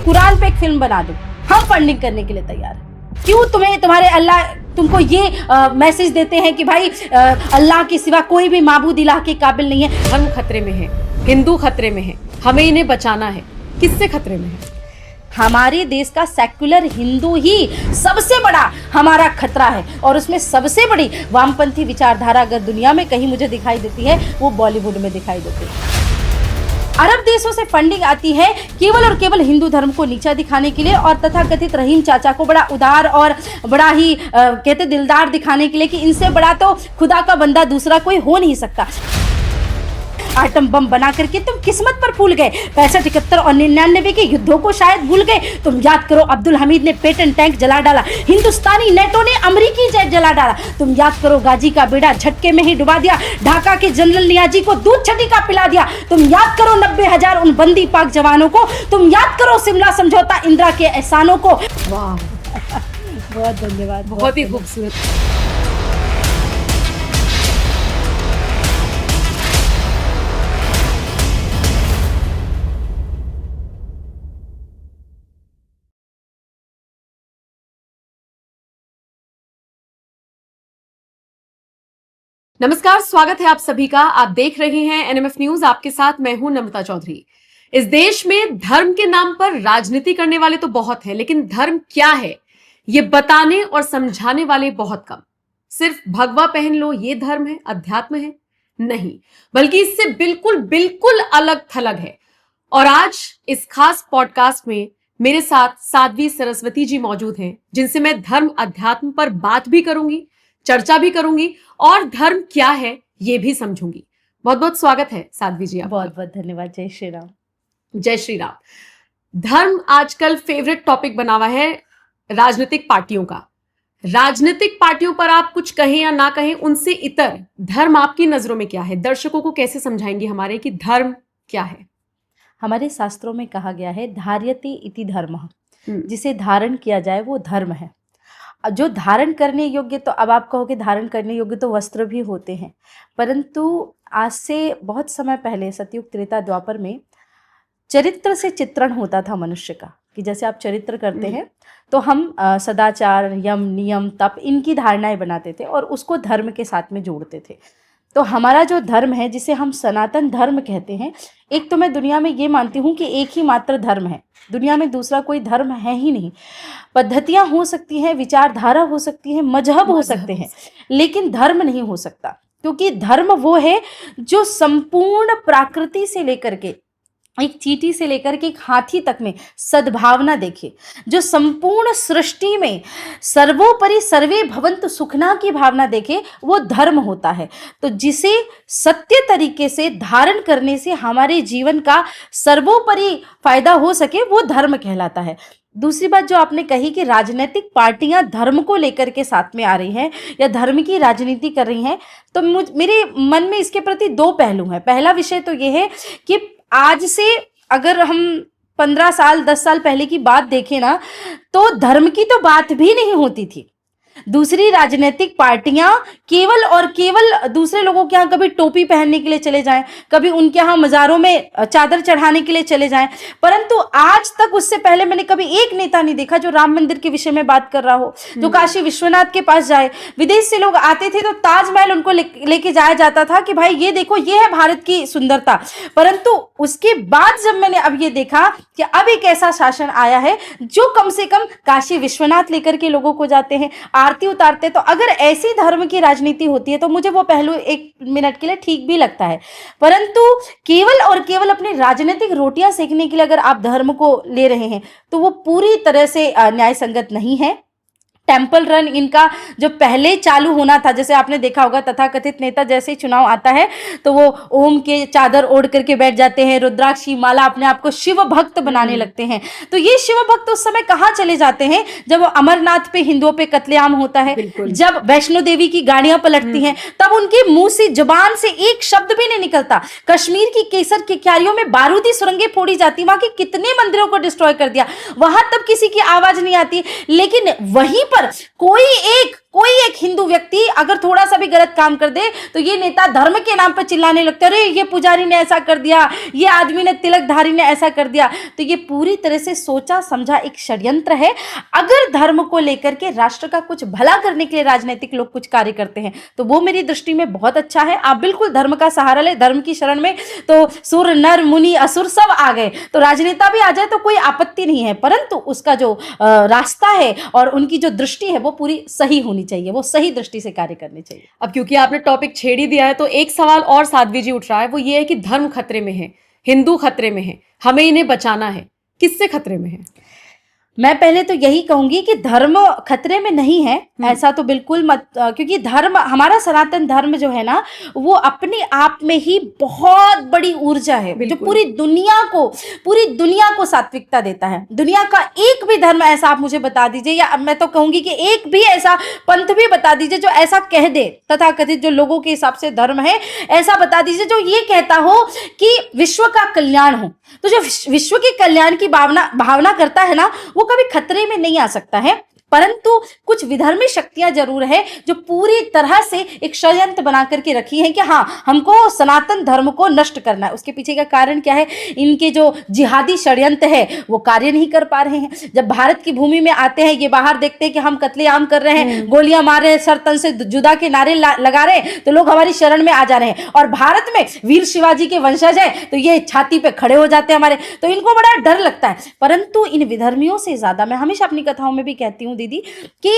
कुरान पे एक फिल्म बना दो, हम फंडिंग करने के लिए तैयार हैं। क्यों तुम्हें तुम्हारे अल्लाह तुमको ये मैसेज देते हैं कि भाई अल्लाह के सिवा कोई भी माबूद इलाह के काबिल नहीं है। धर्म खतरे में है, हिंदू खतरे में है, हमें इन्हें बचाना है। किससे खतरे में है? हमारे देश का सेक्युलर हिंदू ही सबसे बड़ा हमारा खतरा है, और उसमें सबसे बड़ी वामपंथी विचारधारा अगर दुनिया में कहीं मुझे दिखाई देती है वो बॉलीवुड में दिखाई देती है। अरब देशों से फंडिंग आती है केवल और केवल हिंदू धर्म को नीचा दिखाने के लिए, और तथाकथित रहीम चाचा को बड़ा उदार और बड़ा ही कहते दिलदार दिखाने के लिए कि इनसे बड़ा तो खुदा का बंदा दूसरा कोई हो नहीं सकता। आइटम बम बना करके तुम किस्मत पर फूल गए, 65, 71 और 99 के युद्धों को शायद भूल गए। तुम याद करो अब्दुल हमीद ने पेटेंट टैंक जला डाला, हिंदुस्तानी नेटो ने अमेरिकी जेट जला डाला। तुम याद करो गाजी का बेड़ा झटके में ही डुबा दिया, ढाका के जनरल नियाजी को दूध छटी का पिला दिया। तुम याद करो 90,000 उन बंदी पाक जवानों को। तुम याद करो शिमला समझौता, इंदिरा के एहसानों को। वाह, बहुत धन्यवाद, बहुत ही खूबसूरत। नमस्कार, स्वागत है आप सभी का। आप देख रहे हैं एनएमएफ न्यूज, आपके साथ मैं हूं नम्रता चौधरी। इस देश में धर्म के नाम पर राजनीति करने वाले तो बहुत हैं, लेकिन धर्म क्या है ये बताने और समझाने वाले बहुत कम। सिर्फ भगवा पहन लो ये धर्म है, अध्यात्म है? नहीं, बल्कि इससे बिल्कुल बिल्कुल अलग थलग है। और आज इस खास पॉडकास्ट में मेरे साथ साध्वी सरस्वती जी मौजूद हैं, जिनसे मैं धर्म अध्यात्म पर बात भी करूंगी, चर्चा भी करूंगी और धर्म क्या है ये भी समझूंगी। बहुत बहुत स्वागत है साध्वी जी आपका। बहुत बहुत धन्यवाद। जय श्री राम। जय श्री राम। धर्म आजकल फेवरेट टॉपिक बना हुआ है राजनीतिक पार्टियों का। राजनीतिक पार्टियों पर आप कुछ कहें या ना कहें, उनसे इतर धर्म आपकी नजरों में क्या है? दर्शकों को कैसे समझाएंगे हमारे कि धर्म क्या है? हमारे शास्त्रों में कहा गया है धार्यते इति धर्मः, जिसे धारण किया जाए वो धर्म है। जो धारण करने योग्य, तो अब आप कहोगे धारण करने योग्य तो वस्त्र भी होते हैं, परंतु आज से बहुत समय पहले सतयुग त्रेता द्वापर में चरित्र से चित्रण होता था मनुष्य का, कि जैसे आप चरित्र करते हैं तो हम सदाचार, यम, नियम, तप, इनकी धारणाएं बनाते थे और उसको धर्म के साथ में जोड़ते थे। तो हमारा जो धर्म है, जिसे हम सनातन धर्म कहते हैं, एक तो मैं दुनिया में ये मानती हूँ कि एक ही मात्र धर्म है, दुनिया में दूसरा कोई धर्म है ही नहीं। पद्धतियाँ हो सकती हैं, विचारधारा हो सकती है, मजहब हो सकते हैं, लेकिन धर्म नहीं हो सकता। क्योंकि धर्म वो है जो संपूर्ण प्रकृति से लेकर के, एक चींटी से लेकर के एक हाथी तक में सद्भावना देखे, जो संपूर्ण सृष्टि में सर्वोपरि सर्वे भवन्तु सुखना की भावना देखे, वो धर्म होता है। तो जिसे सत्य तरीके से धारण करने से हमारे जीवन का सर्वोपरि फायदा हो सके, वो धर्म कहलाता है। दूसरी बात जो आपने कही कि राजनीतिक पार्टियां धर्म को लेकर के साथ में आ रही हैं या धर्म की राजनीति कर रही हैं, तो मेरे मन में इसके प्रति दो पहलू हैं। पहला विषय तो ये है कि आज से अगर हम 15 साल 10 साल पहले की बात देखें ना, तो धर्म की तो बात भी नहीं होती थी। दूसरी राजनीतिक पार्टियां केवल और केवल दूसरे लोगों के यहाँ कभी टोपी पहनने के लिए चले जाएं, कभी उनके यहाँ मज़ारों में चादर चढ़ाने के लिए चले जाएं, परंतु आज तक उससे पहले मैंने कभी एक नेता नहीं देखा जो राम मंदिर के विषय में बात कर रहा हो, जो काशी विश्वनाथ के पास जाए। विदेश से लोग आते थे तो ताजमहल उनको लेके जाया जाता था कि भाई ये देखो, ये है भारत की सुंदरता। परंतु उसके बाद जब मैंने अब ये देखा कि अब एक ऐसा शासन आया है जो कम से कम काशी विश्वनाथ लेकर के लोगों को जाते हैं, आरती उतारते, तो अगर ऐसी धर्म की राजनीति होती है तो मुझे वो पहलू एक मिनट के लिए ठीक भी लगता है। परंतु केवल और केवल अपनी राजनीतिक रोटियां सेकने के लिए अगर आप धर्म को ले रहे हैं तो वो पूरी तरह से न्याय संगत नहीं है। टेम्पल रन इनका जो पहले चालू होना था, जैसे आपने देखा होगा तथाकथित नेता जैसे ही चुनाव आता है तो वो ओम के चादर ओढ़ करके बैठ जाते हैं, रुद्राक्ष की माला, अपने आप को शिव भक्त बनाने लगते हैं। तो ये शिव भक्त उस समय कहाँ चले जाते हैं जब अमरनाथ पे हिंदुओं पे कत्लेआम होता है, जब वैष्णो देवी की गाड़ियां पलटती हैं, तब उनके मुंह से जुबान से एक शब्द भी नहीं निकलता। कश्मीर की केसर की क्यारियों में बारूदी सुरंगें फोड़ी जाती, वहां के कितने मंदिरों को डिस्ट्रॉय कर दिया, वहां तब किसी की आवाज नहीं आती। लेकिन वहीं पर कोई एक हिंदू व्यक्ति अगर थोड़ा सा भी गलत काम कर दे तो ये नेता धर्म के नाम पर चिल्लाने लगते, अरे ये पुजारी ने ऐसा कर दिया, ये आदमी ने तिलकधारी ने ऐसा कर दिया। तो ये पूरी तरह से सोचा समझा एक षड्यंत्र है। अगर धर्म को लेकर के राष्ट्र का कुछ भला करने के लिए राजनीतिक लोग कुछ कार्य करते हैं तो वो मेरी दृष्टि में बहुत अच्छा है। आप बिल्कुल धर्म का सहारा ले, धर्म की शरण में तो सुर नर मुनि असुर सब आ गए, तो राजनेता भी आ जाए तो कोई आपत्ति नहीं है, परंतु उसका जो रास्ता है और उनकी जो दृष्टि है वो पूरी सही होनी चाहिए, वो सही दृष्टि से कार्य करने चाहिए। अब क्योंकि आपने टॉपिक छेड़ ही दिया है तो एक सवाल और साध्वी जी उठ रहा है, वो ये है कि धर्म खतरे में है, हिंदू खतरे में है, हमें इन्हें बचाना है। किससे खतरे में है? मैं पहले तो यही कहूंगी कि धर्म खतरे में नहीं है, ऐसा तो बिल्कुल मत, क्योंकि धर्म, हमारा सनातन धर्म जो है ना, वो अपने आप में ही बहुत बड़ी ऊर्जा है जो पूरी दुनिया को सात्विकता देता है। दुनिया का एक भी धर्म ऐसा आप मुझे बता दीजिए, या मैं तो कहूंगी कि एक भी ऐसा पंथ भी बता दीजिए जो ऐसा कह दे, तथाकथित जो लोगों के हिसाब से धर्म है, ऐसा बता दीजिए जो ये कहता हो कि विश्व का कल्याण हो। तो जो विश्व के कल्याण की भावना करता है ना, वो कभी खतरे में नहीं आ सकता है। परंतु कुछ विधर्मी शक्तियां जरूर है जो पूरी तरह से एक षड्यंत्र बना करके रखी है कि हाँ, हमको सनातन धर्म को नष्ट करना है। उसके पीछे का कारण क्या है? इनके जो जिहादी षड्यंत्र है वो कार्य नहीं कर पा रहे हैं। जब भारत की भूमि में आते हैं, ये बाहर देखते हैं कि हम कत्लेआम कर रहे हैं, गोलियां मार रहे हैं, सर तन से जुदा के नारे लगा रहे हैं, तो लोग हमारी शरण में आ जा रहे हैं। और भारत में वीर शिवाजी के वंशज है तो ये छाती पे खड़े हो जाते हैं हमारे, तो इनको बड़ा डर लगता है। परंतु इन विधर्मियों से ज्यादा, मैं हमेशा अपनी कथाओं में भी कहती हूँ दीदी, कि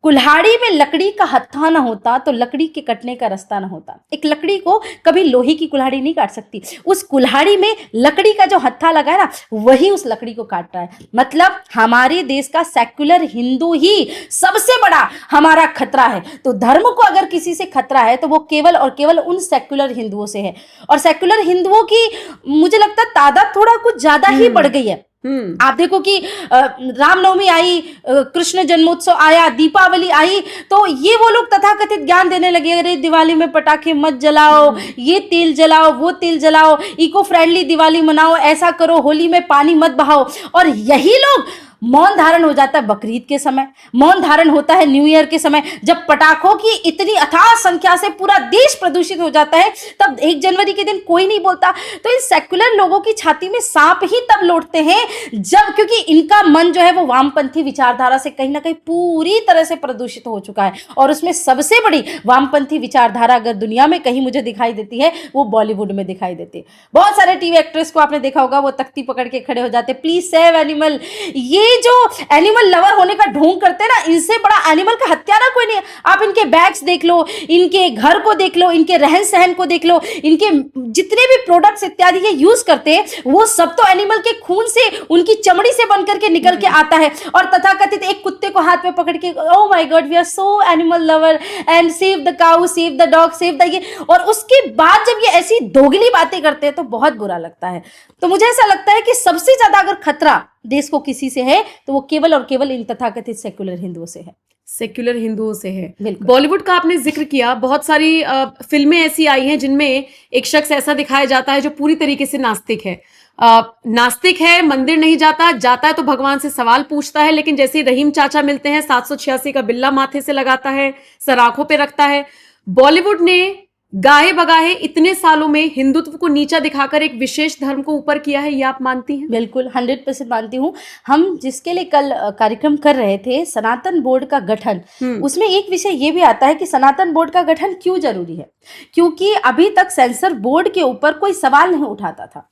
कुल्हाड़ी में लकड़ी का हत्था ना होता तो लकड़ी के कटने का रास्ता ना होता। एक लकड़ी को कभी लोहे की कुल्हाड़ी नहीं काट सकती, उस कुल्हाड़ी में लकड़ी का जो हत्था लगा है ना, वही उस लकड़ी को काट रहा है। मतलब हमारे देश का सेक्युलर हिंदू ही सबसे बड़ा हमारा खतरा है। तो धर्म को अगर किसी से खतरा है तो वो केवल और केवल उन सेक्युलर हिंदुओं से है। और सेक्युलर हिंदुओं की मुझे लगता है तादाद थोड़ा कुछ ज्यादा ही बढ़ गई है। आप देखो कि रामनवमी आई, कृष्ण जन्मोत्सव आया, दीपावली आई, तो ये वो लोग तथाकथित ज्ञान देने लगे, अरे दिवाली में पटाखे मत जलाओ, ये तेल जलाओ, वो तेल जलाओ, इको फ्रेंडली दिवाली मनाओ, ऐसा करो, होली में पानी मत बहाओ। और यही लोग मौन धारण हो जाता है बकरीद के समय, मौन धारण होता है न्यू ईयर के समय, जब पटाखों की इतनी अथाह संख्या से पूरा देश प्रदूषित हो जाता है, तब 1 जनवरी के दिन कोई नहीं बोलता। तो इन सेक्युलर लोगों की छाती में सांप ही तब लौटते हैं जब, क्योंकि इनका मन जो है वो वामपंथी विचारधारा से कहीं ना कहीं पूरी तरह से प्रदूषित हो चुका है। और उसमें सबसे बड़ी वामपंथी विचारधारा अगर दुनिया में कहीं मुझे दिखाई देती है, वो बॉलीवुड में दिखाई देती है। बहुत सारे टीवी एक्ट्रेस को आपने देखा होगा, वो तख्ती पकड़ के खड़े हो जाते, प्लीज सेव एनिमल। ये जो एनिमल लवर होने का ढोंग करते हैं ना, इनसे बड़ा एनिमल का हत्यारा कोई नहीं है। आप इनके बैग्स देख लो, इनके घर को देख लो, इनके रहन सहन को देख लो, इनके जितने भी प्रोडक्ट्स इत्यादि ये यूज करते हैं, वो सब तो एनिमल के खून से, उनकी चमड़ी से बनकर के निकल के आता है। और तथाकथित एक कुत्ते को हाथ में पकड़ के, oh my god, we are so animal lover and save the cow, save the dog, save the ये। और उसके बाद जब ये ऐसी दोगली बातें करते हैं तो बहुत बुरा लगता है। तो मुझे ऐसा लगता है कि सबसे ज्यादा अगर खतरा देश को किसी से है तो वो केवल और केवल इन तथाकथित सेक्युलर हिंदुओं से है। सेक्युलर हिंदुओं से है। बॉलीवुड का आपने जिक्र किया, बहुत सारी फिल्में ऐसी आई हैं जिनमें एक शख्स ऐसा दिखाया जाता है जो पूरी तरीके से नास्तिक है। नास्तिक है, मंदिर नहीं जाता, जाता है तो भगवान से सवाल पूछता है, लेकिन जैसे रहीम चाचा मिलते हैं 786 का बिल्ला माथे से लगाता है, सर आंखों पे रखता है। बॉलीवुड ने गाहे बगाहे इतने सालों में हिंदुत्व को नीचा दिखाकर एक विशेष धर्म को ऊपर किया है, ये आप मानती हैं? बिल्कुल 100% मानती हूँ। हम जिसके लिए कल कार्यक्रम कर रहे थे, सनातन बोर्ड का गठन, उसमें एक विषय ये भी आता है कि सनातन बोर्ड का गठन क्यों जरूरी है। क्योंकि अभी तक सेंसर बोर्ड के ऊपर कोई सवाल नहीं उठाता था।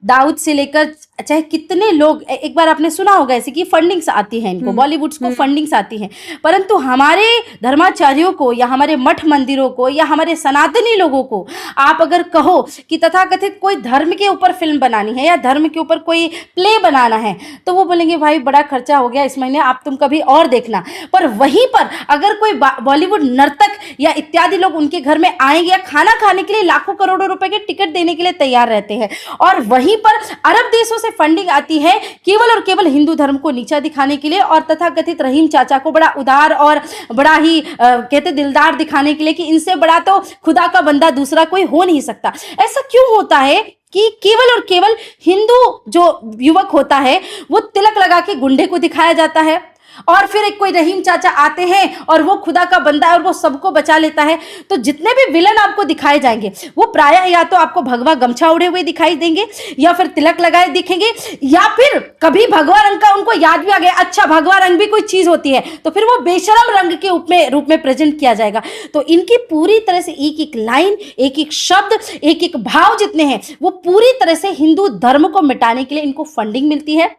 दाऊद से लेकर चाहे कितने लोग, एक बार आपने सुना होगा ऐसे कि फंडिंग्स आती हैं इनको, बॉलीवुड को फंडिंग्स आती हैं, परंतु हमारे धर्माचार्यों को या हमारे मठ मंदिरों को या हमारे सनातनी लोगों को आप अगर कहो कि तथाकथित कोई धर्म के ऊपर फिल्म बनानी है या धर्म के ऊपर कोई प्ले बनाना है, तो वो बोलेंगे भाई बड़ा खर्चा हो गया इस महीने, आप तुम कभी और देखना। पर वहीं पर अगर कोई बॉलीवुड नर्तक या इत्यादि लोग उनके घर में आएंगे या खाना खाने के लिए लाखों करोड़ों रुपए के टिकट देने के लिए तैयार रहते हैं, और वहीं पर अरब देशों से फंडिंग आती है केवल और केवल हिंदू धर्म को नीचा दिखाने के लिए और तथाकथित रहीम चाचा को बड़ा उदार और बड़ा ही कहते दिलदार दिखाने के लिए कि इनसे बड़ा तो खुदा का बंदा दूसरा कोई हो नहीं सकता। ऐसा क्यों होता है कि केवल और केवल हिंदू जो युवक होता है वो तिलक लगा के गुंडे को दिखाया जाता है, और फिर एक कोई रहीम चाचा आते हैं और वो खुदा का बंदा है और वो सबको बचा लेता है। तो जितने भी विलन आपको दिखाए जाएंगे वो प्रायः या तो आपको भगवा गमछा ओढ़े हुए दिखाई देंगे, या फिर तिलक लगाए दिखेंगे, या फिर कभी भगवा रंग का उनको याद भी आ गया, अच्छा भगवा रंग भी कोई चीज होती है, तो फिर वो बेशरम रंग के रूप में प्रेजेंट किया जाएगा। तो इनकी पूरी तरह से एक एक लाइन, एक एक शब्द, एक एक भाव जितने हैं वो पूरी तरह से हिंदू धर्म को मिटाने के लिए इनको फंडिंग मिलती है।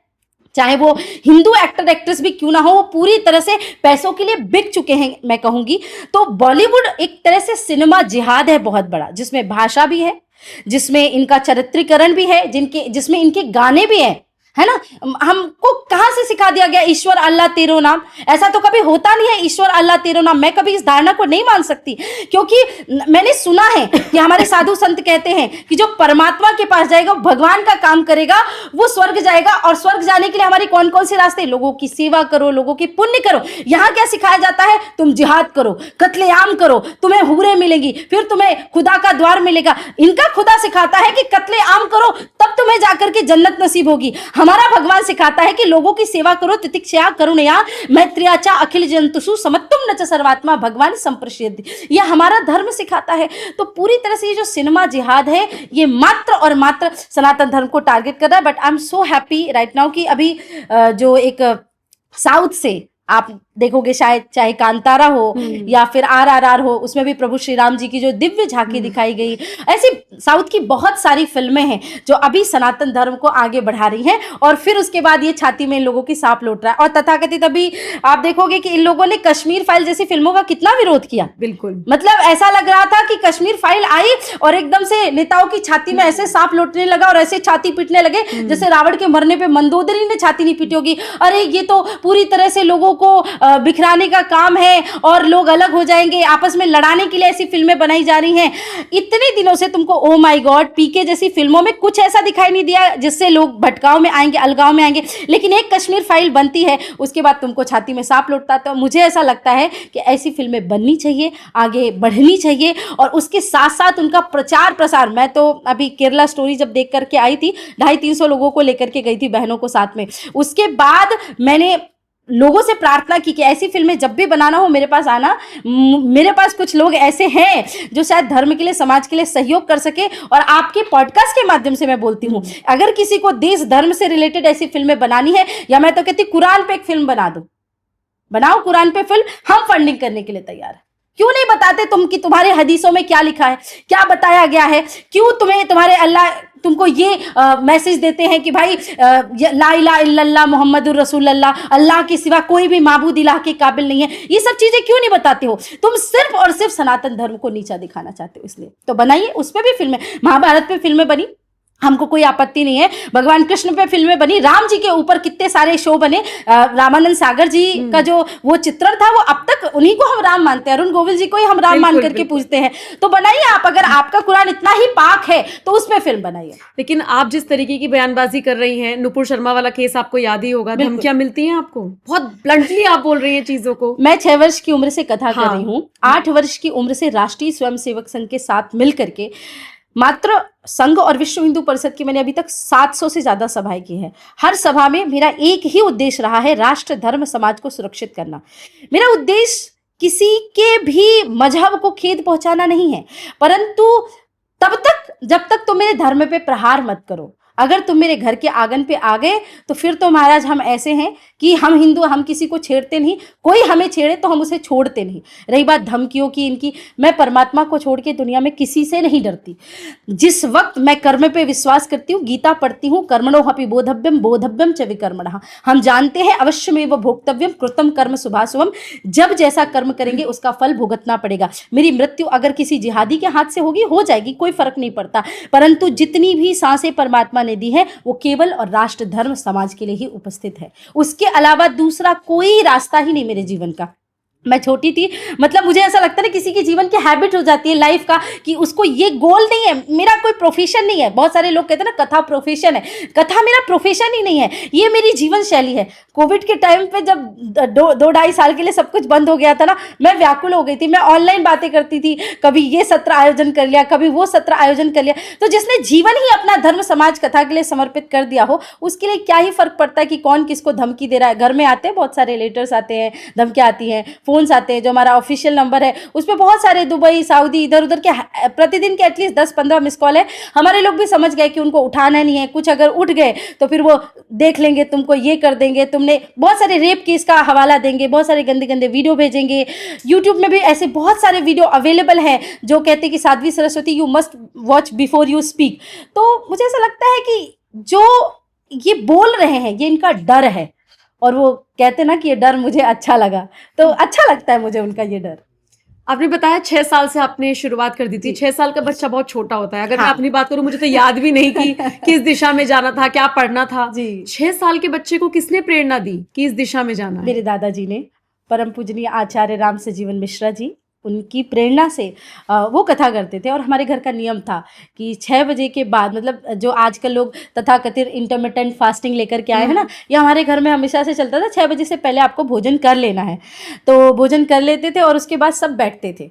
चाहे वो हिंदू एक्टर एक्ट्रेस भी क्यों ना हो, वो पूरी तरह से पैसों के लिए बिक चुके हैं मैं कहूंगी। तो बॉलीवुड एक तरह से सिनेमा जिहाद है बहुत बड़ा, जिसमें भाषा भी है, जिसमें इनका चरित्रीकरण भी है, जिसमें इनके गाने भी हैं, है ना। हमको कहां से सिखा दिया गया ईश्वर अल्लाह तेरो नाम? ऐसा तो कभी होता नहीं है ईश्वर अल्लाह तेरो नाम। मैं कभी इस धारणा को नहीं मान सकती, क्योंकि मैंने सुना है कि हमारे साधु संत कहते हैं कि जो परमात्मा के पास जाएगा, भगवान का काम करेगा, वो स्वर्ग जाएगा। और स्वर्ग जाने के लिए हमारे कौन कौन से रास्ते? लोगों की सेवा करो, लोगों की पुण्य करो। यहाँ क्या सिखाया जाता है? तुम जिहाद करो, कत्लेआम करो, तुम्हें हूरें मिलेंगी, फिर तुम्हें खुदा का द्वार मिलेगा। इनका खुदा सिखाता है कि कत्लेआम करो, तब तुम्हें जाकर के जन्नत नसीब होगी। हमारा भगवान सिखाता है कि लोगों की सेवा करो, तितिक्षया करुणया मैत्रिया च अखिल जंतुषु समत्वम न च सर्वात्मा भगवान संप्रसिद्ध। यह हमारा धर्म सिखाता है। तो पूरी तरह से ये जो सिनेमा जिहाद है ये मात्र और मात्र सनातन धर्म को टारगेट कर रहा है। But I am so happy right now कि अभी जो एक साउथ से आप देखोगे, शायद चाहे कांतारा हो या फिर RRR हो, उसमें भी प्रभु श्री राम जी की जो दिव्य झांकी दिखाई गई। ऐसी साउथ की बहुत सारी फिल्में हैं जो अभी सनातन धर्म को आगे बढ़ा रही हैं। और फिर उसके बाद ये छाती में इन लोगों की सांप लौट रहा है। और तथाकथित अभी आप देखोगे कि इन लोगों ने कश्मीर फाइल जैसी फिल्मों का कितना विरोध किया। बिल्कुल, मतलब ऐसा लग रहा था कि कश्मीर फाइल आई और एकदम से नेताओं की छाती में ऐसे सांप लौटने लगा और ऐसे छाती पीटने लगे जैसे रावण के मरने पे मंदोदरी ने छाती नहीं पीटी होगी। अरे ये तो पूरी तरह से लोगों को बिखराने का काम है और लोग अलग हो जाएंगे, आपस में लड़ाने के लिए ऐसी फिल्में बनाई जा रही हैं। इतने दिनों से तुमको ओ माय गॉड, पीके जैसी फिल्मों में कुछ ऐसा दिखाई नहीं दिया जिससे लोग भटकाव में आएंगे, अलगाव में आएंगे। लेकिन एक कश्मीर फाइल बनती है, उसके बाद तुमको छाती में सांप लौटता। तो मुझे ऐसा लगता है कि ऐसी फिल्में बननी चाहिए, आगे बढ़नी चाहिए और उसके साथ साथ उनका प्रचार प्रसार। मैं तो अभी केरला स्टोरी जब देख करके आई थी, 250-300 लोगों को लेकर के गई थी, बहनों को साथ में। उसके बाद मैंने लोगों से प्रार्थना की कि ऐसी फिल्में जब भी बनाना हो मेरे पास आना। मेरे पास कुछ लोग ऐसे हैं जो शायद धर्म के लिए, समाज के लिए सहयोग कर सके। और आपके पॉडकास्ट के माध्यम से मैं बोलती हूँ, अगर किसी को देश धर्म से रिलेटेड ऐसी फिल्में बनानी है, या मैं तो कहती कुरान पे एक फिल्म बना दो, बनाओ कुरान पे फिल्म, हम फंडिंग करने के लिए तैयार है। क्यों नहीं बताते तुम कि तुम्हारे हदीसों में क्या लिखा है, क्या बताया गया है? क्यों तुम्हारे अल्लाह तुमको ये मैसेज देते हैं कि भाई ला इलाहा इल्लल्लाह मुहम्मदुर रसूलुल्लाह, अल्लाह के सिवा कोई भी माबूद इलाह के काबिल नहीं है? ये सब चीजें क्यों नहीं बताते हो? तुम सिर्फ और सिर्फ सनातन धर्म को नीचा दिखाना चाहते हो, इसलिए तो बनाइए उस पर भी फिल्में। महाभारत पे फिल्में बनी, हमको कोई आपत्ति नहीं है। भगवान कृष्ण पे फिल्में बनी, राम जी के ऊपर कितने सारे शो बने। रामानंद सागर जी का जो वो चित्रण था, वो अब तक उन्हीं को हम राम मानते हैं, अरुण गोविल जी को ही हम राम मान करके पूछते हैं। तो बनाइए आप, अगर आपका कुरान इतना ही पाक है तो उस पे फिल्म बनाइए। लेकिन आप जिस तरीके की बयानबाजी कर रही हैं, नुपुर शर्मा वाला केस आपको याद ही होगा, धमकियां मिलती हैं आपको, बहुत ब्लंटली आप बोल रही हैं चीजों को। मैं 6 वर्ष की उम्र से कथा कर रही हूँ, 8 वर्ष की उम्र से राष्ट्रीय स्वयंसेवक संघ के साथ मिल करके मात्र संघ और विश्व हिंदू परिषद की मैंने अभी तक 700 से ज्यादा सभाएं की है। हर सभा में मेरा एक ही उद्देश्य रहा है, राष्ट्र धर्म समाज को सुरक्षित करना। मेरा उद्देश्य किसी के भी मजहब को खेद पहुंचाना नहीं है, परंतु तब तक जब तक तुम मेरे धर्म पे प्रहार मत करो। अगर तुम मेरे घर के आंगन पे आ गए तो फिर तो महाराज हम ऐसे हैं कि हम हिंदू, हम किसी को छेड़ते नहीं, कोई हमें छेड़े तो हम उसे छोड़ते नहीं। रही बात धमकियों की इनकी, मैं परमात्मा को छोड़ के दुनिया में किसी से नहीं डरती। जिस वक्त मैं कर्म पे विश्वास करती हूँ, गीता पढ़ती हूँ, कर्मणो ह्यपि बोधव्यम बोधव्यम च विकर्मणः, हम जानते हैं अवश्यमेव भोक्तव्यम कृतम कर्म शुभाशुभम, जब जैसा कर्म करेंगे उसका फल भुगतना पड़ेगा। मेरी मृत्यु अगर किसी जिहादी के हाथ से होगी, हो जाएगी, कोई फर्क नहीं पड़ता, परंतु जितनी भी सांसें परमात्मा ने दी है वो केवल और राष्ट्र धर्म समाज के लिए ही उपस्थित है। उसके अलावा दूसरा कोई रास्ता ही नहीं मेरे जीवन का। मैं छोटी थी, मतलब मुझे ऐसा लगता है ना किसी के जीवन की हैबिट हो जाती है लाइफ का कि उसको ये गोल नहीं है, मेरा कोई प्रोफेशन नहीं है। बहुत सारे लोग कहते हैं ना कथा प्रोफेशन है, कथा मेरा प्रोफेशन ही नहीं है, ये मेरी जीवन शैली है। कोविड के टाइम पे जब 2-2.5 साल के लिए सब कुछ बंद हो गया था ना, मैं व्याकुल हो गई थी। मैं ऑनलाइन बातें करती थी, कभी ये सत्र आयोजन कर लिया, कभी वो सत्र आयोजन कर लिया। तो जिसने जीवन ही अपना धर्म समाज कथा के लिए समर्पित कर दिया हो, उसके लिए क्या ही फर्क पड़ता है कि कौन किसको धमकी दे रहा है। घर में आते हैं बहुत सारे लेटर्स आते हैं, धमकियाँ आती हैं, फोन्स आते हैं। जो हमारा ऑफिशियल नंबर है उस पर बहुत सारे दुबई, सऊदी, इधर उधर के प्रतिदिन के एटलीस्ट 10-15 मिस कॉल है। हमारे लोग भी समझ गए कि उनको उठाना नहीं है, कुछ अगर उठ गए तो फिर वो देख लेंगे, तुमको ये कर देंगे, तुमने बहुत सारे रेप केस का हवाला देंगे, बहुत सारे गंदे गंदे वीडियो भेजेंगे। यूट्यूब में भी ऐसे बहुत सारे वीडियो अवेलेबल हैं जो कहते हैं कि Sadhvi Saraswati you must watch before you speak. तो मुझे ऐसा लगता है कि जो ये बोल रहे हैं ये इनका डर है, और वो कहते ना कि ये डर मुझे अच्छा लगा, तो अच्छा लगता है मुझे उनका ये डर। आपने बताया 6 साल से आपने शुरुआत कर दी थी। 6 साल का बच्चा बहुत छोटा होता है। अगर मैं अपनी बात करूं, मुझे तो याद भी नहीं कि किस दिशा में जाना था, क्या पढ़ना था जी। 6 साल के बच्चे को किसने प्रेरणा दी कि इस दिशा में जाना है? मेरे दादाजी ने, परम पूजनीय आचार्य राम सजीवन मिश्रा जी, उनकी प्रेरणा से वो कथा करते थे। और हमारे घर का नियम था कि 6 बजे के बाद, मतलब जो आजकल लोग तथाकथित इंटरमिटेंट फास्टिंग लेकर के आए हैं ना, ये हमारे घर में हमेशा से चलता था। 6 बजे से पहले आपको भोजन कर लेना है। तो भोजन कर लेते थे और उसके बाद सब बैठते थे,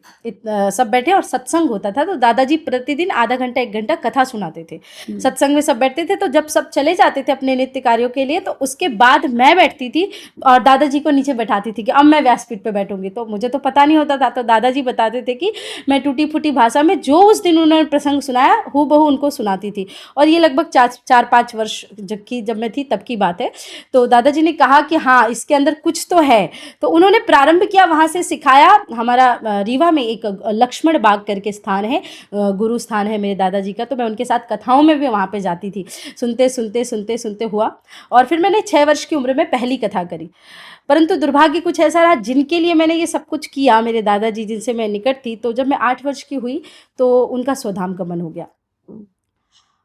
सब बैठे और सत्संग होता था। तो दादाजी प्रतिदिन आधा घंटा 1 घंटा कथा सुनाते थे। सत्संग में सब बैठते थे। तो जब सब चले जाते थे अपने नित्य कार्यों के लिए, तो उसके बाद मैं बैठती थी और दादाजी को नीचे बैठाती थी कि अब मैं व्यासपीठ पे बैठूंगी। तो मुझे तो पता नहीं होता था, तो दादाजी बताते थे कि मैं टूटी फूटी भाषा में जो उस दिन उन्होंने प्रसंग सुनाया हूबहू उनको सुनाती थी। और ये लगभग 4-5 वर्ष जब मैं थी तब की बात है। तो दादाजी ने कहा कि हाँ, इसके अंदर कुछ तो है। तो उन्होंने प्रारंभ किया, वहाँ से सिखाया। हमारा रीवा में एक लक्ष्मण बाग करके स्थान है, गुरु स्थान है मेरे दादाजी का। तो मैं उनके साथ कथाओं में भी वहाँ पे जाती थी। सुनते सुनते सुनते सुनते हुआ, और फिर मैंने 6 वर्ष की उम्र में पहली कथा करी। परंतु दुर्भाग्य कुछ ऐसा रहा, जिनके लिए मैंने ये सब कुछ किया, मेरे दादाजी जिनसे मैं निकट थी, तो जब मैं 8 वर्ष की हुई तो उनका स्वधाम गमन हो गया।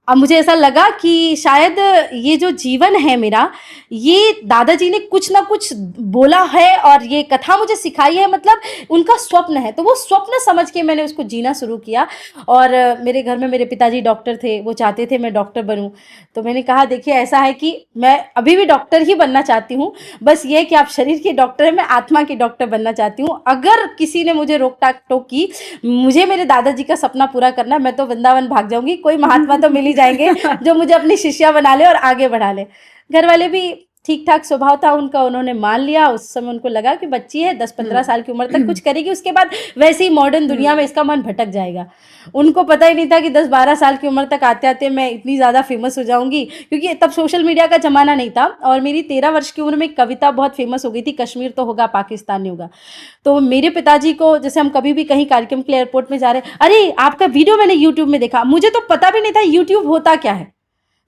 अब मुझे ऐसा लगा कि शायद ये जो जीवन है मेरा, ये दादाजी ने कुछ ना कुछ बोला है और ये कथा मुझे सिखाई है, मतलब उनका स्वप्न है। तो वो स्वप्न समझ के मैंने उसको जीना शुरू किया। और मेरे घर में मेरे पिताजी डॉक्टर थे, वो चाहते थे मैं डॉक्टर बनूं। तो मैंने कहा देखिए ऐसा है कि मैं अभी भी डॉक्टर ही बनना चाहती हूँ, बस ये कि आप शरीर के डॉक्टर हैं, मैं आत्मा के डॉक्टर बनना चाहती हूँ। अगर किसी ने मुझे रोक टोक की, मुझे मेरे दादाजी का सपना पूरा करना है, मैं तो वृंदावन भाग जाऊंगी। कोई महात्मा तो मिल ही जाएंगे जो मुझे अपनी शिष्या बना ले और आगे बढ़ा ले। घर वाले भी ठीक ठाक स्वभाव था उनका, उन्होंने मान लिया। उस समय उनको लगा कि बच्ची है, 10-15 साल की उम्र तक कुछ करेगी, उसके बाद वैसे ही मॉडर्न दुनिया में इसका मन भटक जाएगा। उनको पता ही नहीं था कि 10-12 साल की उम्र तक आते आते मैं इतनी ज़्यादा फेमस हो जाऊंगी, क्योंकि तब सोशल मीडिया का ज़माना नहीं था। और मेरी 13 वर्ष की उम्र में कविता बहुत फेमस हो गई थी, कश्मीर तो होगा पाकिस्तान नहीं होगा। तो मेरे पिताजी को, जैसे हम कभी भी कहीं कार्यक्रम के लिए एयरपोर्ट में जा रहे, अरे आपका वीडियो मैंने यूट्यूब में देखा। मुझे तो पता भी नहीं था यूट्यूब होता क्या है।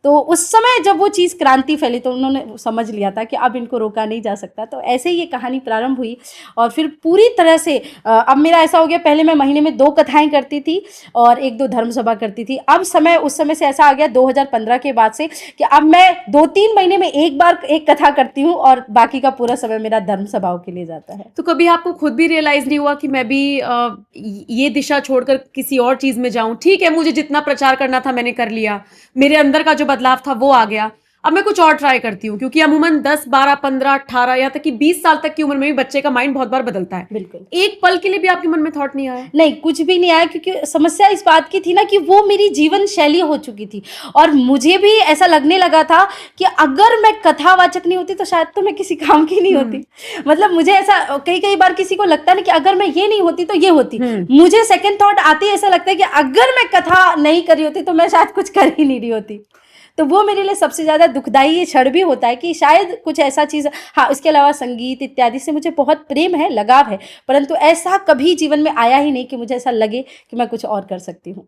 तो उस समय जब वो चीज़ क्रांति फैली, तो उन्होंने समझ लिया था कि अब इनको रोका नहीं जा सकता। तो ऐसे ही ये कहानी प्रारंभ हुई। और फिर पूरी तरह से अब मेरा ऐसा हो गया, पहले मैं महीने में 2 कथाएं करती थी और 1-2 धर्म सभा करती थी। अब समय उस समय से ऐसा आ गया 2015 के बाद से कि अब मैं 2-3 महीने में एक बार एक कथा करती हूँ और बाकी का पूरा समय मेरा धर्म सभाओं के लिए जाता है। तो कभी आपको खुद भी रियलाइज नहीं हुआ कि मैं भी ये दिशा छोड़कर किसी और चीज में जाऊं? ठीक है, मुझे जितना प्रचार करना था मैंने कर लिया, मेरे अंदर का जो बदलाव था वो आ गया, अब मैं कुछ और ट्राई करती हूँ। क्योंकि अमूमन 10, 12, 15, 18 या तक कि 20 साल तक की उम्र में भी बच्चे का माइंड बहुत बार बदलता है। बिल्कुल। एक पल के लिए भी आपके मन में थॉट नहीं आया? नहीं, कुछ भी नहीं आया, क्योंकि समस्या इस बात की थी ना कि वो मेरी जीवन शैली हो चुकी थी। और मुझे भी ऐसा लगने लगा था कि अगर मैं कथावाचक नहीं होती तो शायद तो मैं किसी काम की नहीं होती। मतलब मुझे ऐसा कई बार किसी को लगता है ना कि अगर मैं ये नहीं होती तो ये होती। मुझे सेकंड थॉट आते ही ऐसा लगता है कि अगर मैं कथा नहीं कर रही होती तो मैं शायद कुछ कर ही नहीं रही होती। तो वो मेरे लिए सबसे ज़्यादा दुखदाई ये क्षण भी होता है कि शायद कुछ ऐसा चीज़, हाँ उसके अलावा संगीत इत्यादि से मुझे बहुत प्रेम है, लगाव है, परंतु ऐसा कभी जीवन में आया ही नहीं कि मुझे ऐसा लगे कि मैं कुछ और कर सकती हूँ।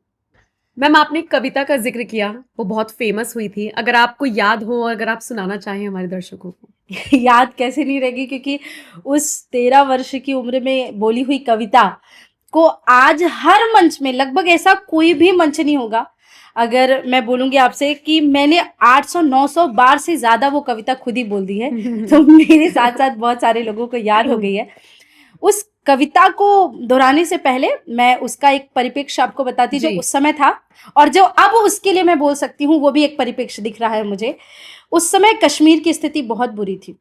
मैम, आपने एक कविता का जिक्र किया, वो बहुत फेमस हुई थी। अगर आपको याद हो और अगर आप सुनाना चाहें हमारे दर्शकों को। याद कैसे नहीं रहेगी, क्योंकि उस 13 वर्ष की उम्र में बोली हुई कविता को आज हर मंच में, लगभग ऐसा कोई भी मंच नहीं होगा, अगर मैं बोलूंगी आपसे कि मैंने 800-900 बार से ज्यादा वो कविता खुद ही बोल दी है। तो मेरे साथ साथ बहुत सारे लोगों को याद हो गई है। उस कविता को दोहराने से पहले मैं उसका एक परिप्रेक्ष्य आपको बताती जो जी। उस समय था और जो अब उसके लिए मैं बोल सकती हूँ, वो भी एक परिप्रेक्ष्य दिख रहा है मुझे। उस समय कश्मीर की स्थिति बहुत बुरी थी।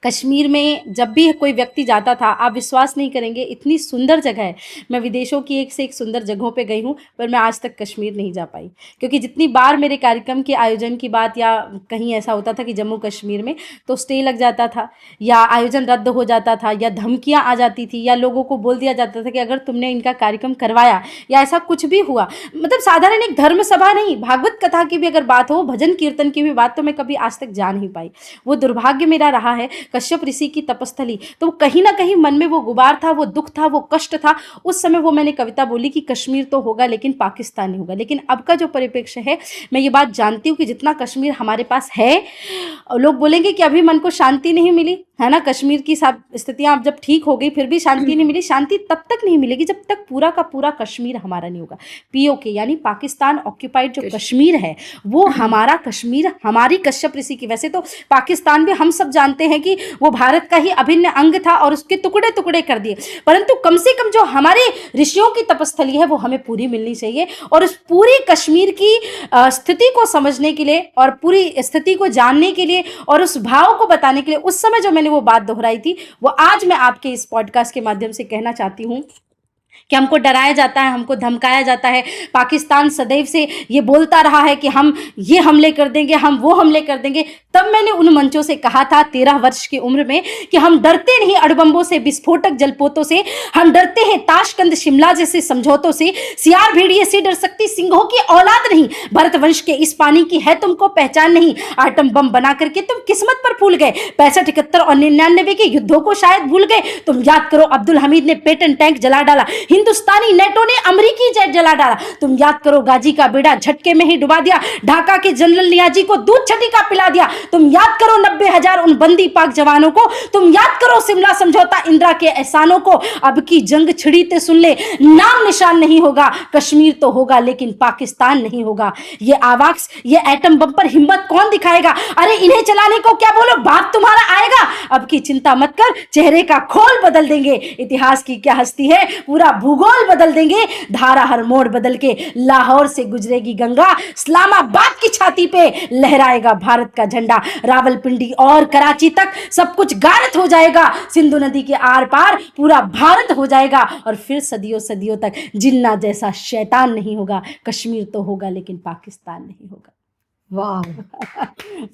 कश्मीर में जब भी कोई व्यक्ति जाता था, आप विश्वास नहीं करेंगे, इतनी सुंदर जगह है। मैं विदेशों की एक से एक सुंदर जगहों पे गई हूँ, पर मैं आज तक कश्मीर नहीं जा पाई, क्योंकि जितनी बार मेरे कार्यक्रम के आयोजन की बात या कहीं ऐसा होता था कि जम्मू कश्मीर में, तो स्टे लग जाता था या आयोजन रद्द हो जाता था या धमकियाँ आ जाती थी या लोगों को बोल दिया जाता था कि अगर तुमने इनका कार्यक्रम करवाया या ऐसा कुछ भी हुआ, मतलब साधारण एक धर्म सभा नहीं, भागवत कथा की भी अगर बात हो, भजन कीर्तन की भी बात, तो मैं कभी आज तक जा नहीं पाई। वो दुर्भाग्य मेरा रहा है। कश्यप ऋषि की तपस्थली, तो कहीं ना कहीं मन में वो गुबार था, वो दुख था, वो कष्ट था। उस समय वो मैंने कविता बोली कि कश्मीर तो होगा लेकिन पाकिस्तान नहीं होगा। लेकिन अब का जो परिप्रेक्ष्य है, मैं ये बात जानती हूँ कि जितना कश्मीर हमारे पास है, लोग बोलेंगे कि अभी मन को शांति नहीं मिली है ना, कश्मीर की सब स्थितियां अब जब ठीक हो गई फिर भी शांति नहीं मिली। शांति तब तक नहीं मिलेगी जब तक पूरा का पूरा कश्मीर हमारा नहीं होगा। पीओके यानी पाकिस्तान ऑक्यूपाइड जो कश्मीर है, वो हमारा कश्मीर, हमारी कश्यप ऋषि की। वैसे तो पाकिस्तान भी हम सब जानते हैं कि वो भारत का ही अभिन्न अंग था और उसके टुकड़े टुकड़े कर दिए, परंतु कम से कम जो हमारे ऋषियों की तपस्थली है वो हमें पूरी मिलनी चाहिए। और उस पूरी कश्मीर की स्थिति को समझने के लिए और पूरी स्थिति को जानने के लिए और उस भाव को बताने के लिए उस समय जो मैंने वो बात दोहराई थी, वो आज मैं आपके इस पॉडकास्ट के माध्यम से कहना चाहती हूँ कि हमको डराया जाता है, हमको धमकाया जाता है। पाकिस्तान सदैव से ये बोलता रहा है कि हम ये हमले कर देंगे, हम वो हमले कर देंगे। तब मैंने उन मंचों से कहा था 13 वर्ष की उम्र में कि हम डरते नहीं अड़बम्बों से, विस्फोटक जलपोतों से, हम डरते हैं ताशकंद शिमला जैसे समझौतों से। सियार भेड़िए से डर सकती सिंहों की औलाद नहीं, भरत वंश के इस पानी की है तुमको पहचान नहीं। आटम बम बना करके तुम किस्मत पर फूल गए, 65, 71 और 99 के युद्धों को शायद भूल गए। तुम याद करो अब्दुल हमीद ने पेटेंट टैंक जला डाला, हिंदुस्तानी नेटो ने अमेरिकी जेट जला डाला। तुम याद करो गाजी का बेड़ा झटके में ही डुबा दिया, ढाका के जनरल नियाजी को दूध छटी का पिला दिया। तुम याद करो 90,000 उन बंदी पाक जवानों को। तुम याद करो शिमला समझौता, इंदिरा के एहसानों को। अब की जंग छिड़ी ते सुन ले, नाम निशान नहीं होगा, कश्मीर तो होगा लेकिन पाकिस्तान नहीं होगा। ये आवाक्स, ये एटम बम पर हिम्मत कौन दिखाएगा? अरे इन्हें चलाने को क्या बोलो, बाप तुम्हारा आएगा। अब की चिंता मत कर, चेहरे का खोल बदल देंगे। इतिहास की क्या हस्ती है, पूरा भूगोल बदल देंगे। धारा हर मोड़ बदल के लाहौर से गुजरेगी गंगा, इस्लामाबाद की छाती पे लहराएगा भारत का झंडा। रावलपिंडी और कराची तक सब कुछ गारत हो जाएगा, सिंधु नदी के आर पार पूरा भारत हो जाएगा और फिर सदियों सदियों तक जिन्ना जैसा शैतान नहीं होगा। कश्मीर तो होगा लेकिन पाकिस्तान नहीं होगा। वाह,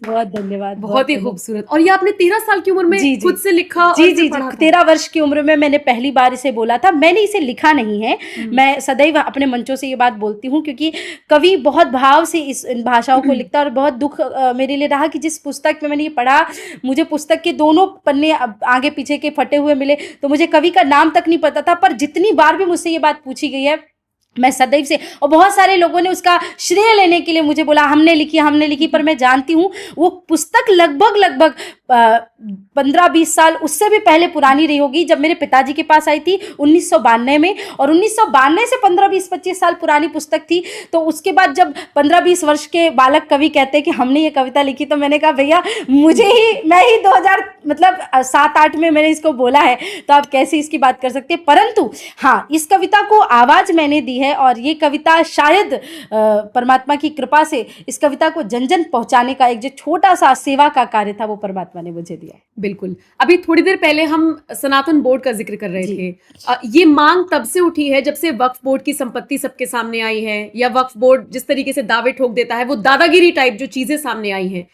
बहुत धन्यवाद। बहुत ही खूबसूरत। और ये आपने 13 साल की उम्र में जी, खुद से लिखा? जी जी जी, 13 वर्ष की उम्र में मैंने पहली बार इसे बोला था। मैंने इसे लिखा नहीं है, मैं सदैव अपने मंचों से ये बात बोलती हूँ, क्योंकि कवि बहुत भाव से इन भाषाओं को लिखता है। और बहुत दुख मेरे लिए रहा कि जिस पुस्तक में मैंने ये पढ़ा, मुझे पुस्तक के दोनों पन्ने आगे पीछे के फटे हुए मिले, तो मुझे कवि का नाम तक नहीं पता था। पर जितनी बार भी मुझसे ये बात पूछी गई है, मैं सदैव से, और बहुत सारे लोगों ने उसका श्रेय लेने के लिए मुझे बोला हमने लिखी, पर मैं जानती हूँ वो पुस्तक लगभग 15-20 साल उससे भी पहले पुरानी रही होगी। जब मेरे पिताजी के पास आई थी 1992 में, और 1992 से 15-20-25 साल पुरानी पुस्तक थी। तो उसके बाद जब 15-20 वर्ष के बालक कवि कहते हैं कि हमने ये कविता लिखी, तो मैंने कहा भैया मैं ही 2007-8 में मैंने इसको बोला है, तो आप कैसे इसकी बात कर सकते हैं। परंतु हाँ, इस कविता को आवाज मैंने दी है, और ये कविता शायद परमात्मा की कृपा से इस कविता को जन जन पहुंचाने का एक जो छोटा सा सेवा का कार्य था, वो परमात्मा ने मुझे दिया। बिल्कुल। अभी थोड़ी देर पहले हम सनातन बोर्ड का जिक्र कर रहे थे। ये मांग तब से उठी है जब से वक्फ बोर्ड की संपत्ति सबके सामने आई है, या वक्फ बोर्ड जिस तरीके से दावे ठोक देता है, वो दादागिरी टाइप जो चीजें सामने आई हैं।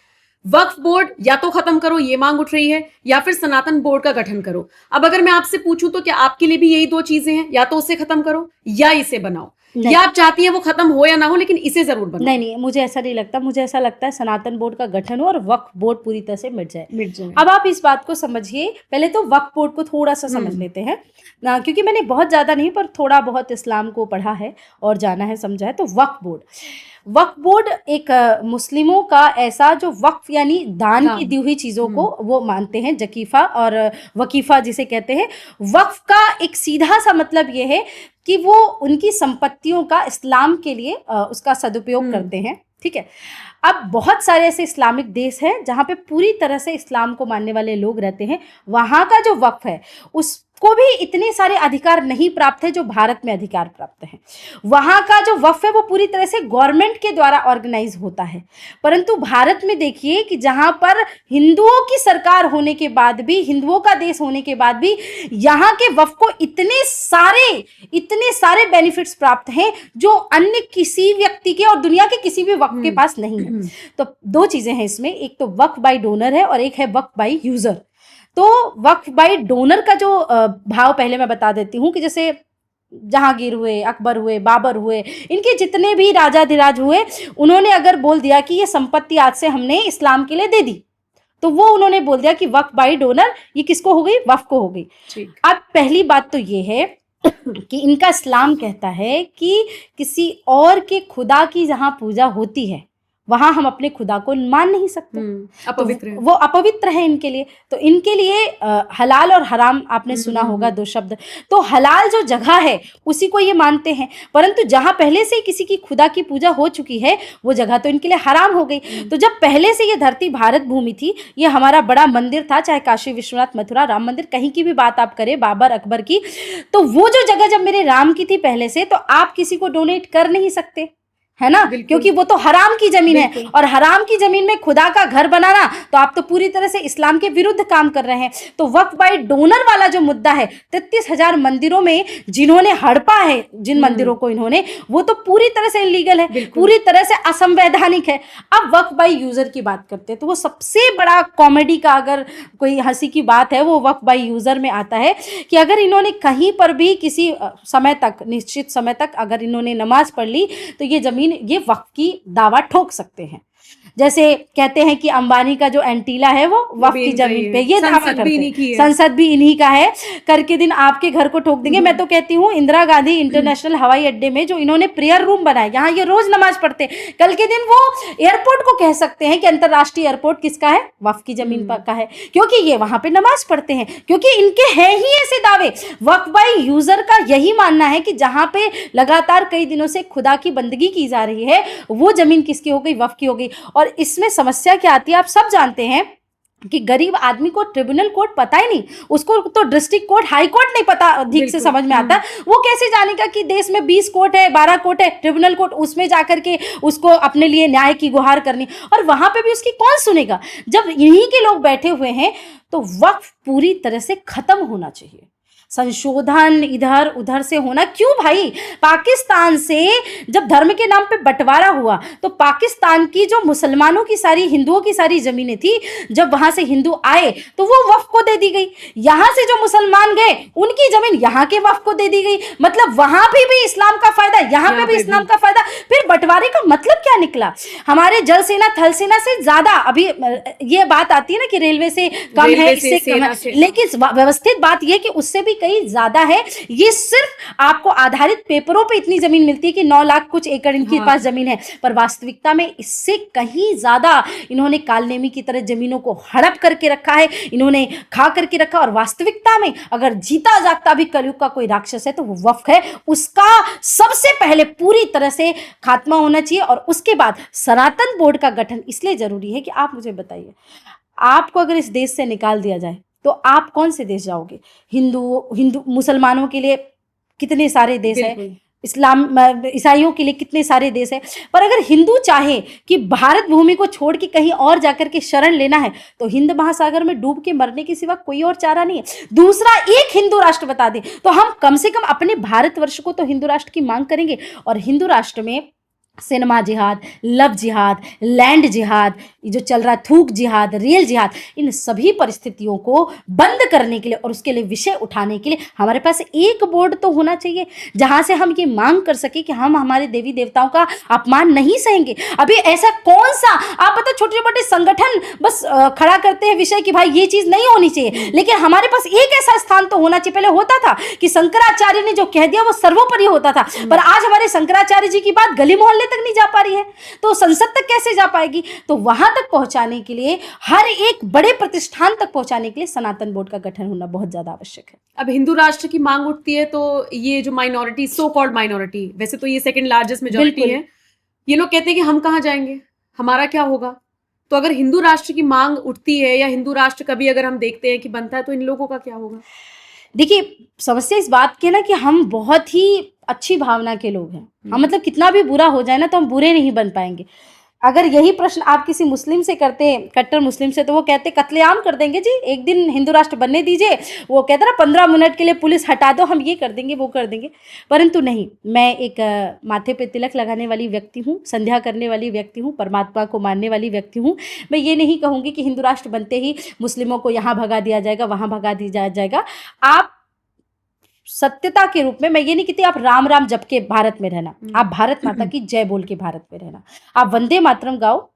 वक्फ बोर्ड या तो खत्म करो, ये मांग उठ रही है, या फिर सनातन बोर्ड का गठन करो। अब अगर मैं आपसे पूछूं तो क्या आपके लिए भी यही दो चीजें हैं, या तो उसे खत्म करो या इसे बनाओ, या आप चाहती हैं वो खत्म हो या ना हो लेकिन इसे जरूर बनाओ? नहीं, मुझे ऐसा नहीं लगता। मुझे ऐसा लगता है सनातन बोर्ड का गठन हो और वक्फ बोर्ड पूरी तरह से मिट जाए। अब आप इस बात को समझिए, पहले तो वक्फ बोर्ड को थोड़ा सा समझ लेते हैं ना, क्योंकि मैंने बहुत ज्यादा नहीं पर थोड़ा बहुत इस्लाम को पढ़ा है और जाना है, समझा है। तो वक्फ बोर्ड एक मुस्लिमों का ऐसा जो वक्फ यानी दान की दी हुई चीजों को वो मानते हैं, जकीफा और वकीफा जिसे कहते हैं। वक्फ का एक सीधा सा मतलब ये है कि वो उनकी संपत्तियों का इस्लाम के लिए उसका सदुपयोग करते हैं। ठीक है। अब बहुत सारे ऐसे इस्लामिक देश हैं जहाँ पे पूरी तरह से इस्लाम को मानने वाले लोग रहते हैं। वहाँ का जो वक्फ है, उस को भी इतने सारे अधिकार नहीं प्राप्त है जो भारत में अधिकार प्राप्त है। वहां का जो वक्फ है वो पूरी तरह से गवर्नमेंट के द्वारा ऑर्गेनाइज होता है, परंतु भारत में देखिए कि जहां पर हिंदुओं की सरकार होने के बाद भी, हिंदुओं का देश होने के बाद भी यहाँ के वक्फ को इतने सारे बेनिफिट्स प्राप्त हैं जो अन्य किसी व्यक्ति के और दुनिया के किसी भी वक्फ के पास नहीं है। तो दो चीजें हैं इसमें, एक तो वक्फ बाय डोनर है और एक है वक्फ बाय यूजर। तो वक्फ बाय डोनर का जो भाव पहले मैं बता देती हूँ कि जैसे जहांगीर हुए, अकबर हुए, बाबर हुए, इनके जितने भी राजाधिराज हुए, उन्होंने अगर बोल दिया कि ये संपत्ति आज से हमने इस्लाम के लिए दे दी, तो वो उन्होंने बोल दिया कि वक्फ बाय डोनर ये किसको हो गई, वक्फ को हो गई। अब पहली बात तो ये है कि इनका इस्लाम कहता है कि किसी और के खुदा की जहां पूजा होती है वहां हम अपने खुदा को मान नहीं सकते, अपवित्र है। वो अपवित्र है इनके लिए। तो इनके लिए हलाल और हराम आपने सुना होगा, दो शब्द। तो हलाल जो जगह है उसी को ये मानते हैं, परंतु जहां पहले से किसी की खुदा की पूजा हो चुकी है वो जगह तो इनके लिए हराम हो गई। तो जब पहले से ये धरती भारत भूमि थी, ये हमारा बड़ा मंदिर था, चाहे काशी विश्वनाथ, मथुरा, राम मंदिर, कहीं की भी बात आप करें, बाबर, अकबर की, तो वो जो जगह जब मेरे राम की थी पहले से, तो आप किसी को डोनेट कर नहीं सकते, है ना, क्योंकि वो तो हराम की जमीन है, और हराम की जमीन में खुदा का घर बनाना, तो आप तो पूरी तरह से इस्लाम के विरुद्ध काम कर रहे हैं। तो वक्फ बाय डोनर वाला जो मुद्दा है, 33,000 मंदिरों में जिन्होंने हड़पा है, जिन मंदिरों को इन्होंने, वो तो पूरी तरह से इलीगल है, पूरी तरह से असंवैधानिक है। अब वक्फ बाय यूजर की बात करते हैं, तो वो सबसे बड़ा कॉमेडी का अगर कोई हंसी की बात है वो वक्फ बाय यूजर में आता है कि अगर इन्होंने कहीं पर भी किसी समय तक, निश्चित समय तक अगर इन्होंने नमाज पढ़ ली, तो ये जमीन, ये वक्फ की दावा ठोक सकते हैं। जैसे कहते हैं कि अंबानी का जो एंटीला है वो वक्फ की जमीन पे, ये दावा करते हैं, संसद भी इन्हीं का है, करके दिन आपके घर को ठोक देंगे। मैं तो कहती हूँ इंदिरा गांधी इंटरनेशनल हवाई अड्डे में जो इन्होंने प्रेयर रूम बनाया, यहाँ ये रोज नमाज पढ़ते हैं, कल के दिन वो एयरपोर्ट को कह सकते हैं कि अंतरराष्ट्रीय एयरपोर्ट किसका है, वक्फ की जमीन का है, क्योंकि ये वहां पे नमाज पढ़ते हैं, क्योंकि इनके हैं ही ऐसे दावे। वक्फ बाय यूजर का यही मानना है कि जहां पे लगातार कई दिनों से खुदा की बंदगी की जा रही है, वो जमीन किसकी हो गई, वक्फ की हो गई। और इसमें समस्या क्या आती है, आप सब जानते हैं कि गरीब आदमी को ट्रिब्यूनल कोर्ट पता ही नहीं, उसको तो डिस्ट्रिक्ट कोर्ट, हाई कोर्ट नहीं पता ठीक से समझ में आता, वो कैसे जानेगा कि देश में 20 कोर्ट है, 12 कोर्ट है, ट्रिब्यूनल कोर्ट, उसमें जाकर के उसको अपने लिए न्याय की गुहार करनी, और वहां पे भी उसकी कौन सुनेगा जब इन्हीं के लोग बैठे हुए हैं। तो वक्फ पूरी तरह से खत्म होना चाहिए, संशोधन इधर उधर से होना क्यों भाई। पाकिस्तान से जब धर्म के नाम पे बंटवारा हुआ, तो पाकिस्तान की जो मुसलमानों की सारी, हिंदुओं की सारी जमीनें थी, जब वहां से हिंदू आए तो वो वक्फ को दे दी गई। यहां से जो मुसलमान गए उनकी जमीन यहाँ के वक्फ को दे दी गई, मतलब वहां भी इस्लाम का फायदा, यहाँ पे भी इस्लाम का फायदा। फिर बंटवारे का मतलब क्या निकला, हमारे जल सेना थल सेना से ज्यादा, अभी ये बात आती है ना कि रेलवे से कम है, इससे कम है, लेकिन व्यवस्थित बात यह कि उससे भी कहीं ज्यादा है। ये सिर्फ आपको आधारित पेपरों पे इतनी जमीन मिलती है कि 9 लाख कुछ एकड़ इनके पास जमीन है, पर वास्तविकता में इससे कहीं ज्यादा इन्होंने कालनेमी की तरह जमीनों को हड़प करके रखा है, इन्होंने खा करके रखा। और वास्तविकता में अगर जीता जागता भी कलयुग का कोई राक्षस है तो वो वक्फ है, उसका सबसे पहले पूरी तरह से खात्मा होना चाहिए। और उसके बाद सनातन बोर्ड का गठन इसलिए जरूरी है कि आप मुझे बताइए, आपको अगर इस देश से निकाल दिया जाए तो आप कौन से देश जाओगे। हिंदू मुसलमानों के लिए कितने सारे देश हैं, इस्लाम ईसाइयों के लिए कितने सारे देश हैं, पर अगर हिंदू चाहे कि भारत भूमि को छोड़ के कहीं और जाकर के शरण लेना है तो हिंद महासागर में डूब के मरने के सिवा कोई और चारा नहीं है। दूसरा, एक हिंदू राष्ट्र बता दे तो हम कम से कम अपने भारतवर्ष को तो हिंदू राष्ट्र की मांग करेंगे। और हिंदू राष्ट्र में सिनेमा जिहाद, लव जिहाद, लैंड जिहाद, जो चल रहा थूक जिहाद, रियल जिहाद, इन सभी परिस्थितियों को बंद करने के लिए और उसके लिए विषय उठाने के लिए हमारे पास एक बोर्ड तो होना चाहिए जहां से हम ये मांग कर सके कि हम हमारे देवी देवताओं का अपमान नहीं सहेंगे। अभी ऐसा कौन सा, आप पता, छोटे छोटे संगठन बस खड़ा करते हैं विषय कि भाई ये चीज नहीं होनी चाहिए, लेकिन हमारे पास एक ऐसा स्थान तो होना चाहिए। पहले होता था कि शंकराचार्य ने जो कह दिया वो सर्वोपरि होता था, पर आज हमारे शंकराचार्य जी की बात गली मोहल्ले तक नहीं जा पा रही है, तो संसद तक कैसे जा पाएगी। तो वहां तक पहुंचाने के लिए, हर एक बड़े प्रतिष्ठान तक पहुंचाने के लिए सनातन बोर्ड का गठन होना बहुत ज्यादा आवश्यक है। अब हिंदू राष्ट्र की मांग उठती है तो ये जो माइनॉरिटी, सो कॉल्ड माइनॉरिटी, वैसे तो ये सेकंड लार्जेस्ट मेजॉरिटी है, ये लोग कहते हैं कि हम कहां जाएंगे, हमारा क्या होगा। तो अगर हिंदू राष्ट्र की मांग उठती है या हिंदू राष्ट्र कभी अगर हम देखते हैं कि बनता है तो इन लोगों का क्या होगा। देखिए, समस्या इस बात की है ना कि हम बहुत ही अच्छी भावना के लोग हैं। हम मतलब कितना भी बुरा हो जाए ना तो हम बुरे नहीं बन पाएंगे। अगर यही प्रश्न आप किसी मुस्लिम से करते, कट्टर मुस्लिम से, तो वो कहते कत्लेआम कर देंगे जी, एक दिन हिंदू राष्ट्र बनने दीजिए। वो कहते ना 15 मिनट के लिए पुलिस हटा दो, हम ये कर देंगे वो कर देंगे। परंतु नहीं, मैं एक माथे पे तिलक लगाने वाली व्यक्ति हूँ, संध्या करने वाली व्यक्ति हूँ, परमात्मा को मानने वाली व्यक्ति हूँ। मैं ये नहीं कहूँगी कि हिंदू राष्ट्र बनते ही मुस्लिमों को यहाँ भगा दिया जाएगा, वहाँ भगा दिया जाएगा। आप सत्यता के रूप में, मैं ये नहीं कहती आप राम राम जप के भारत में रहना, आप भारत माता की जय बोल के भारत में रहना, आप वंदे मातरम गाओ,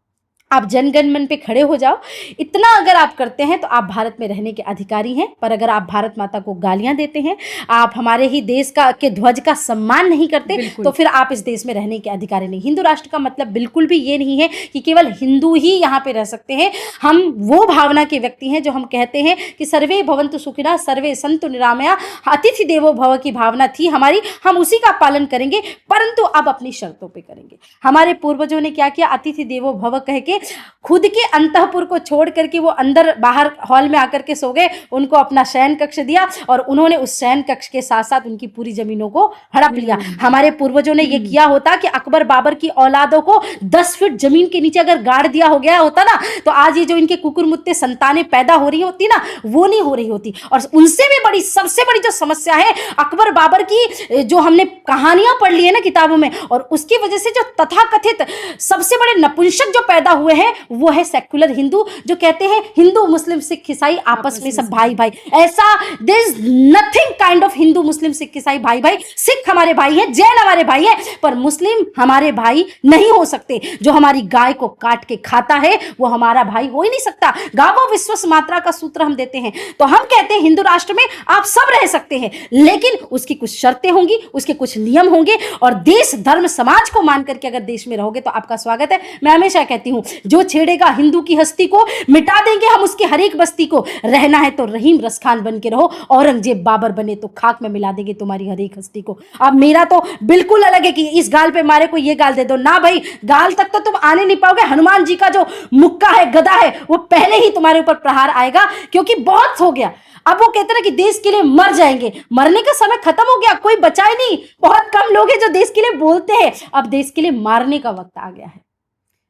आप जनगण मन पे खड़े हो जाओ। इतना अगर आप करते हैं तो आप भारत में रहने के अधिकारी हैं। पर अगर आप भारत माता को गालियां देते हैं, आप हमारे ही देश का के ध्वज का सम्मान नहीं करते, तो फिर आप इस देश में रहने के अधिकारी नहीं। हिंदू राष्ट्र का मतलब बिल्कुल भी ये नहीं है कि केवल हिंदू ही यहाँ पे रह सकते हैं। हम वो भावना के व्यक्ति हैं जो हम कहते हैं कि सर्वे भवन्तु सुखिनः सर्वे सन्तु निरामया, अतिथि देवो भव की भावना थी हमारी, हम उसी का पालन करेंगे, परंतु अब अपनी शर्तों पे करेंगे। हमारे पूर्वजों ने क्या किया, अतिथि देवो भव कह के खुद के अंतःपुर को छोड़ करके वो अंदर बाहर हॉल में आकर के सो गए, उनको अपना शयन कक्ष दिया और उन्होंने उस शयन कक्ष के साथ साथ उनकी पूरी जमीनों को हड़प लिया। हमारे पूर्वजों ने ये किया होता कि अकबर बाबर की औलादों को 10 फीट जमीन के नीचे अगर गाड़ दिया हो गया होता ना, तो आज ये जो इनके कुकुर मुत्ते संतानें पैदा हो रही होती ना, वो नहीं हो रही होती। और उनसे भी बड़ी, सबसे बड़ी जो समस्या है अकबर बाबर की, जो हमने कहानियां पढ़ ली है ना किताबों में, और उसकी वजह से जो तथाकथित सबसे बड़े नपुंसक जो पैदा हुए हैं वो है सेक्युलर हिंदू, जो कहते हैं हिंदू मुस्लिम सिख ईसाई आपस में सब भाई भाई। ऐसा there is nothing kind of Hindu Muslim Sikh ईसाई भाई भाई। सिख हमारे भाई हैं, जैन हमारे भाई हैं, पर मुस्लिम हमारे भाई नहीं हो सकते। जो हमारी गाय को काट के खाता है वो हमारा भाई हो ही नहीं सकता। गावो विश्वस मात्रा का सूत्र हम देते हैं। तो हम कहते हैं हिंदू राष्ट्र में आप सब रह सकते हैं, लेकिन उसकी कुछ शर्तें होंगी, उसके कुछ नियम होंगे, और देश धर्म समाज को मान करके अगर देश में रहोगे तो आपका स्वागत है। मैं हमेशा कहती हूं, जो छेड़ेगा हिंदू की हस्ती को मिटा देंगे हम उसकी हर एक बस्ती को। रहना है तो रहीम रसखान बन के रहो, औरंगजेब बाबर बने तो खाक में मिला देंगे तुम्हारी हर एक हस्ती को। अब मेरा तो बिल्कुल अलग है कि इस गाल पे मारे को ये गाल दे दो ना भाई, गाल तक तो तुम आने नहीं पाओगे। हनुमान जी का जो मुक्का है, गदा है, वो पहले ही तुम्हारे ऊपर प्रहार आएगा, क्योंकि बहुत हो गया। अब वो कहते हैं कि देश के लिए मर जाएंगे, मरने का समय खत्म हो गया, कोई बचा ही नहीं। बहुत कम लोग हैं जो देश के लिए बोलते हैं, अब देश के लिए मारने का वक्त आ गया है।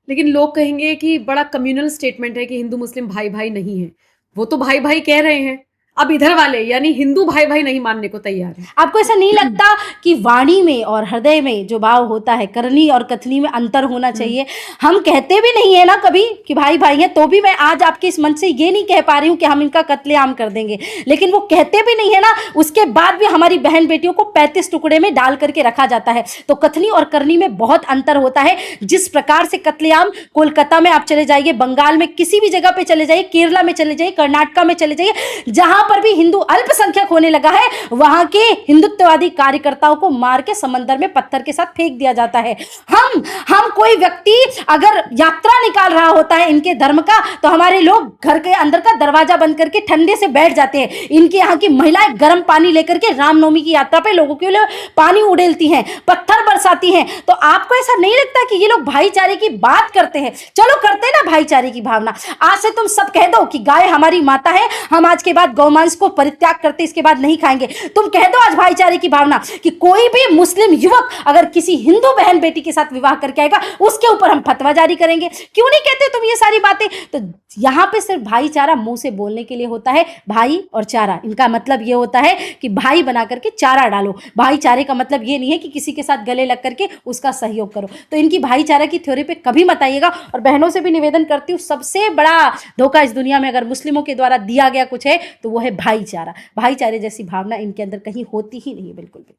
लेकिन लोग कहेंगे कि बड़ा कम्युनल स्टेटमेंट है कि हिंदू मुस्लिम भाई भाई नहीं है। वो तो भाई भाई कह रहे हैं, अब इधर वाले यानी हिंदू भाई भाई नहीं मानने को तैयार है। आपको ऐसा नहीं लगता कि वाणी में और हृदय में जो भाव होता है, करनी और कथनी में अंतर होना चाहिए? हम कहते भी नहीं है ना कभी कि भाई भाई हैं, तो भी मैं आज आपके इस मंच से ये नहीं कह पा रही हूँ कि हम इनका कत्लेआम कर देंगे, लेकिन वो कहते भी नहीं है ना, उसके बाद भी हमारी बहन बेटियों को 35 टुकड़े में डाल करके रखा जाता है। तो कथनी और करनी में बहुत अंतर होता है। जिस प्रकार से कत्लेआम कोलकाता में आप चले जाइए, बंगाल में किसी भी जगह पे चले जाइए, केरला में चले जाइए, कर्नाटका में चले जाइए, जहां पर भी हिंदू अल्पसंख्यक होने लगा है, वहां के हिंदुत्ववादी कार्यकर्ताओं को मार के समंदर में पत्थर के साथ फेंक दिया जाता है। हम कोई व्यक्ति अगर यात्रा निकाल रहा होता है इनके धर्म का, तो हमारे लोग घर के अंदर का दरवाजा बंद करके ठंडे से बैठ जाते हैं। इनके यहाँ की महिलाएं गर्म पानी लेकर के रामनवमी की यात्रा पे लोगों के लिए पानी उड़ेलती हैं, पत्थर बरसाती हैं। तो आपको ऐसा नहीं लगता कि ये लोग भाईचारे की बात करते हैं? चलो करते ना भाईचारे की भावना। आज से तुम सब कह दो कि गाय हमारी माता है, हम आज के बाद गौमांस को परित्याग करते इसके बाद नहीं खाएंगे। तुम कह दो आज भाईचारे की भावना कि कोई भी मुस्लिम युवक अगर किसी हिंदू बहन बेटी के साथ विवाह करके आएगा, उसके ऊपर हम फतवा जारी करेंगे। क्यों नहीं कहते तुम ये सारी बातें? तो यहाँ पे सिर्फ भाईचारा मुंह से बोलने के लिए होता है। भाई और चारा, इनका मतलब ये होता है कि भाई बना करके चारा डालो। भाईचारे का मतलब ये नहीं है कि किसी के साथ गले लग करके उसका सहयोग करो। तो इनकी भाईचारा की थ्योरी पे कभी मत आइएगा। और बहनों से भी निवेदन करती हूँ, सबसे बड़ा धोखा इस दुनिया में अगर मुस्लिमों के द्वारा दिया गया कुछ है तो वो है भाईचारा। भाईचारे जैसी भावना इनके अंदर कहीं होती ही नहीं, बिल्कुल भी।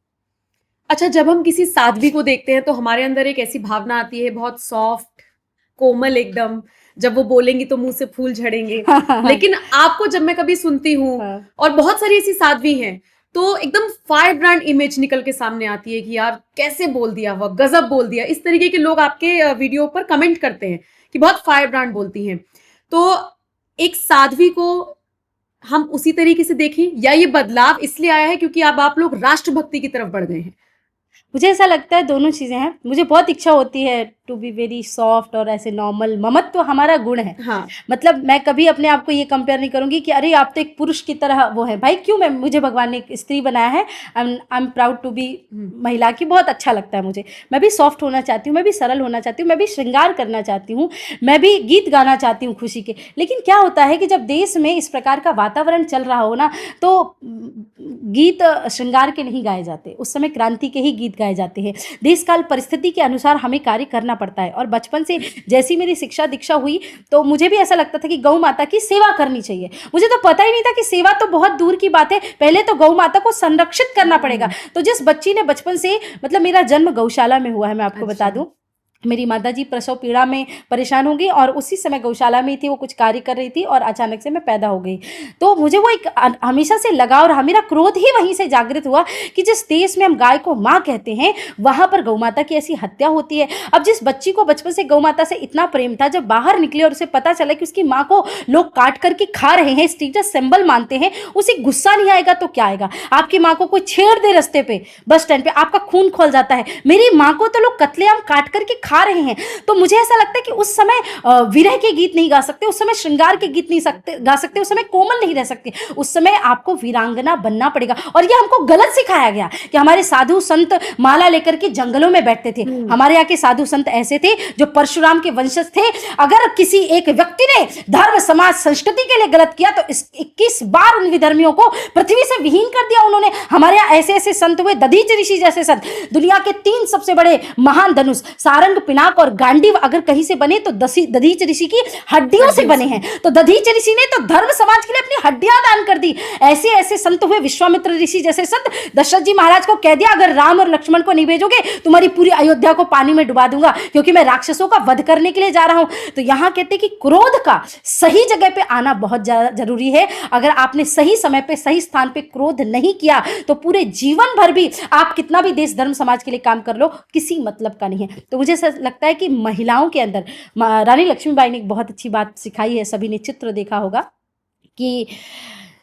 अच्छा, जब हम किसी साध्वी को देखते हैं तो हमारे अंदर एक ऐसी भावना आती है, बहुत सॉफ्ट, कोमल एकदम, जब वो बोलेंगी तो मुंह से फूल झड़ेंगे। लेकिन आपको जब मैं कभी सुनती हूँ, और बहुत सारी ऐसी साध्वी हैं, तो एकदम फायर ब्रांड इमेज निकल के सामने आती है कि यार कैसे बोल दिया, वह गजब बोल दिया। इस तरीके के लोग आपके वीडियो पर कमेंट करते हैं कि बहुत फायर ब्रांड बोलती हैं। तो एक साध्वी को हम उसी तरीके से देखें, या ये बदलाव इसलिए आया है क्योंकि अब आप लोग राष्ट्रभक्ति की तरफ बढ़ गए हैं? मुझे ऐसा लगता है दोनों चीज़ें हैं। मुझे बहुत इच्छा होती है टू बी वेरी सॉफ्ट और ऐसे नॉर्मल। ममत्व तो हमारा गुण है। हाँ। मतलब मैं कभी अपने आप को ये कंपेयर नहीं करूंगी कि अरे आप तो एक पुरुष की तरह वो है। भाई क्यों, मैं मुझे भगवान ने एक स्त्री बनाया है। I am proud to be महिला की। बहुत अच्छा लगता है मुझे। मैं भी सॉफ्ट होना चाहती हूँ, मैं भी सरल होना चाहती हूँ, मैं भी श्रृंगार करना चाहती हूँ, मैं भी गीत गाना चाहती हूँ खुशी के। लेकिन क्या होता है कि जब देश में इस प्रकार का वातावरण चल रहा हो ना, तो गीत श्रृंगार के नहीं गाए जाते, उस समय क्रांति के ही गीत गाए जाते हैं। देश काल परिस्थिति के अनुसार हमें कार्य करना पड़ता है। और बचपन से जैसी मेरी शिक्षा दीक्षा हुई तो मुझे भी ऐसा लगता था कि गौ माता की सेवा करनी चाहिए। मुझे तो पता ही नहीं था कि सेवा तो बहुत दूर की बात है, पहले तो गौ माता को संरक्षित करना पड़ेगा। तो जिस बच्ची ने बचपन से, मतलब मेरा जन्म गौशाला में हुआ है, मैं आपको बता दूं। मेरी माताजी प्रसव पीड़ा में परेशान हो गई और उसी समय गौशाला में थी, वो कुछ कार्य कर रही थी और अचानक से मैं पैदा हो गई। तो मुझे वो एक हमेशा से लगा और मेरा क्रोध ही वहीं से जागृत हुआ कि जिस देश में हम गाय को माँ कहते हैं वहां पर गौ माता की ऐसी हत्या होती है। अब जिस बच्ची को बचपन से गौ माता से इतना प्रेम था, जब बाहर निकले और उसे पता चला कि उसकी माँ को लोग काट करके खा रहे हैं, स्टेटस सिंबल मानते हैं, उसे गुस्सा नहीं आएगा तो क्या आएगा। आपकी माँ को कोई छेड़ दे रास्ते पे, बस स्टैंड पे, आपका खून खोल जाता है। मेरी माँ को तो लोग कत्लेआम काट करके खा रहे हैं। तो मुझे ऐसा लगता है कि उस समय विरह के गीत नहीं गा सकते, उस समय श्रृंगार के गीत नहीं गा सकते, उस समय कोमल नहीं रह सकते, उस समय आपको वीरांगना बनना पड़ेगा। और ये हमको गलत सिखाया गया कि हमारे साधु संत माला लेकर के जंगलों में बैठते थे। हमारे यहाँ के साधु संत ऐसे थे जो परशुराम के वंशज थे। अगर किसी एक व्यक्ति ने धर्म समाज संस्कृति के लिए गलत किया तो 21 बार उन विधर्मियों को पृथ्वी से विहीन कर दिया उन्होंने। हमारे यहाँ ऐसे ऐसे संत हुए, दधीच ऋषि जैसे संत। दुनिया के 3 सबसे बड़े महान धनुष सारंग, पिनाक और गांडीव अगर कहीं से बने तो दधीच ऋषि की हड्डियों से बने हैं। तो दधीच ऋषि ने तो धर्म समाज के लिए अपनी हड्डियां दान कर दी। ऐसे ऐसे संत हुए, विश्वामित्र ऋषि जैसे संत। दशरथ जी महाराज को कह दिया अगर राम और लक्ष्मण को नहीं भेजोगे तुम्हारी पूरी अयोध्या को पानी में डुबा दूंगा, क्योंकि मैं राक्षसों का वध करने के लिए जा रहा हूं। तो यहां कहते कि क्रोध का सही जगह पे आना बहुत जरूरी है। अगर आपने सही समय पे सही स्थान पे क्रोध नहीं किया तो पूरे जीवन भर भी आप कितना भी देश धर्म समाज के लिए काम कर लो, किसी मतलब का नहीं है। तो मुझे लगता है कि महिलाओं के अंदर रानी लक्ष्मीबाई ने एक बहुत अच्छी बात सिखाई है। सभी ने चित्र देखा होगा कि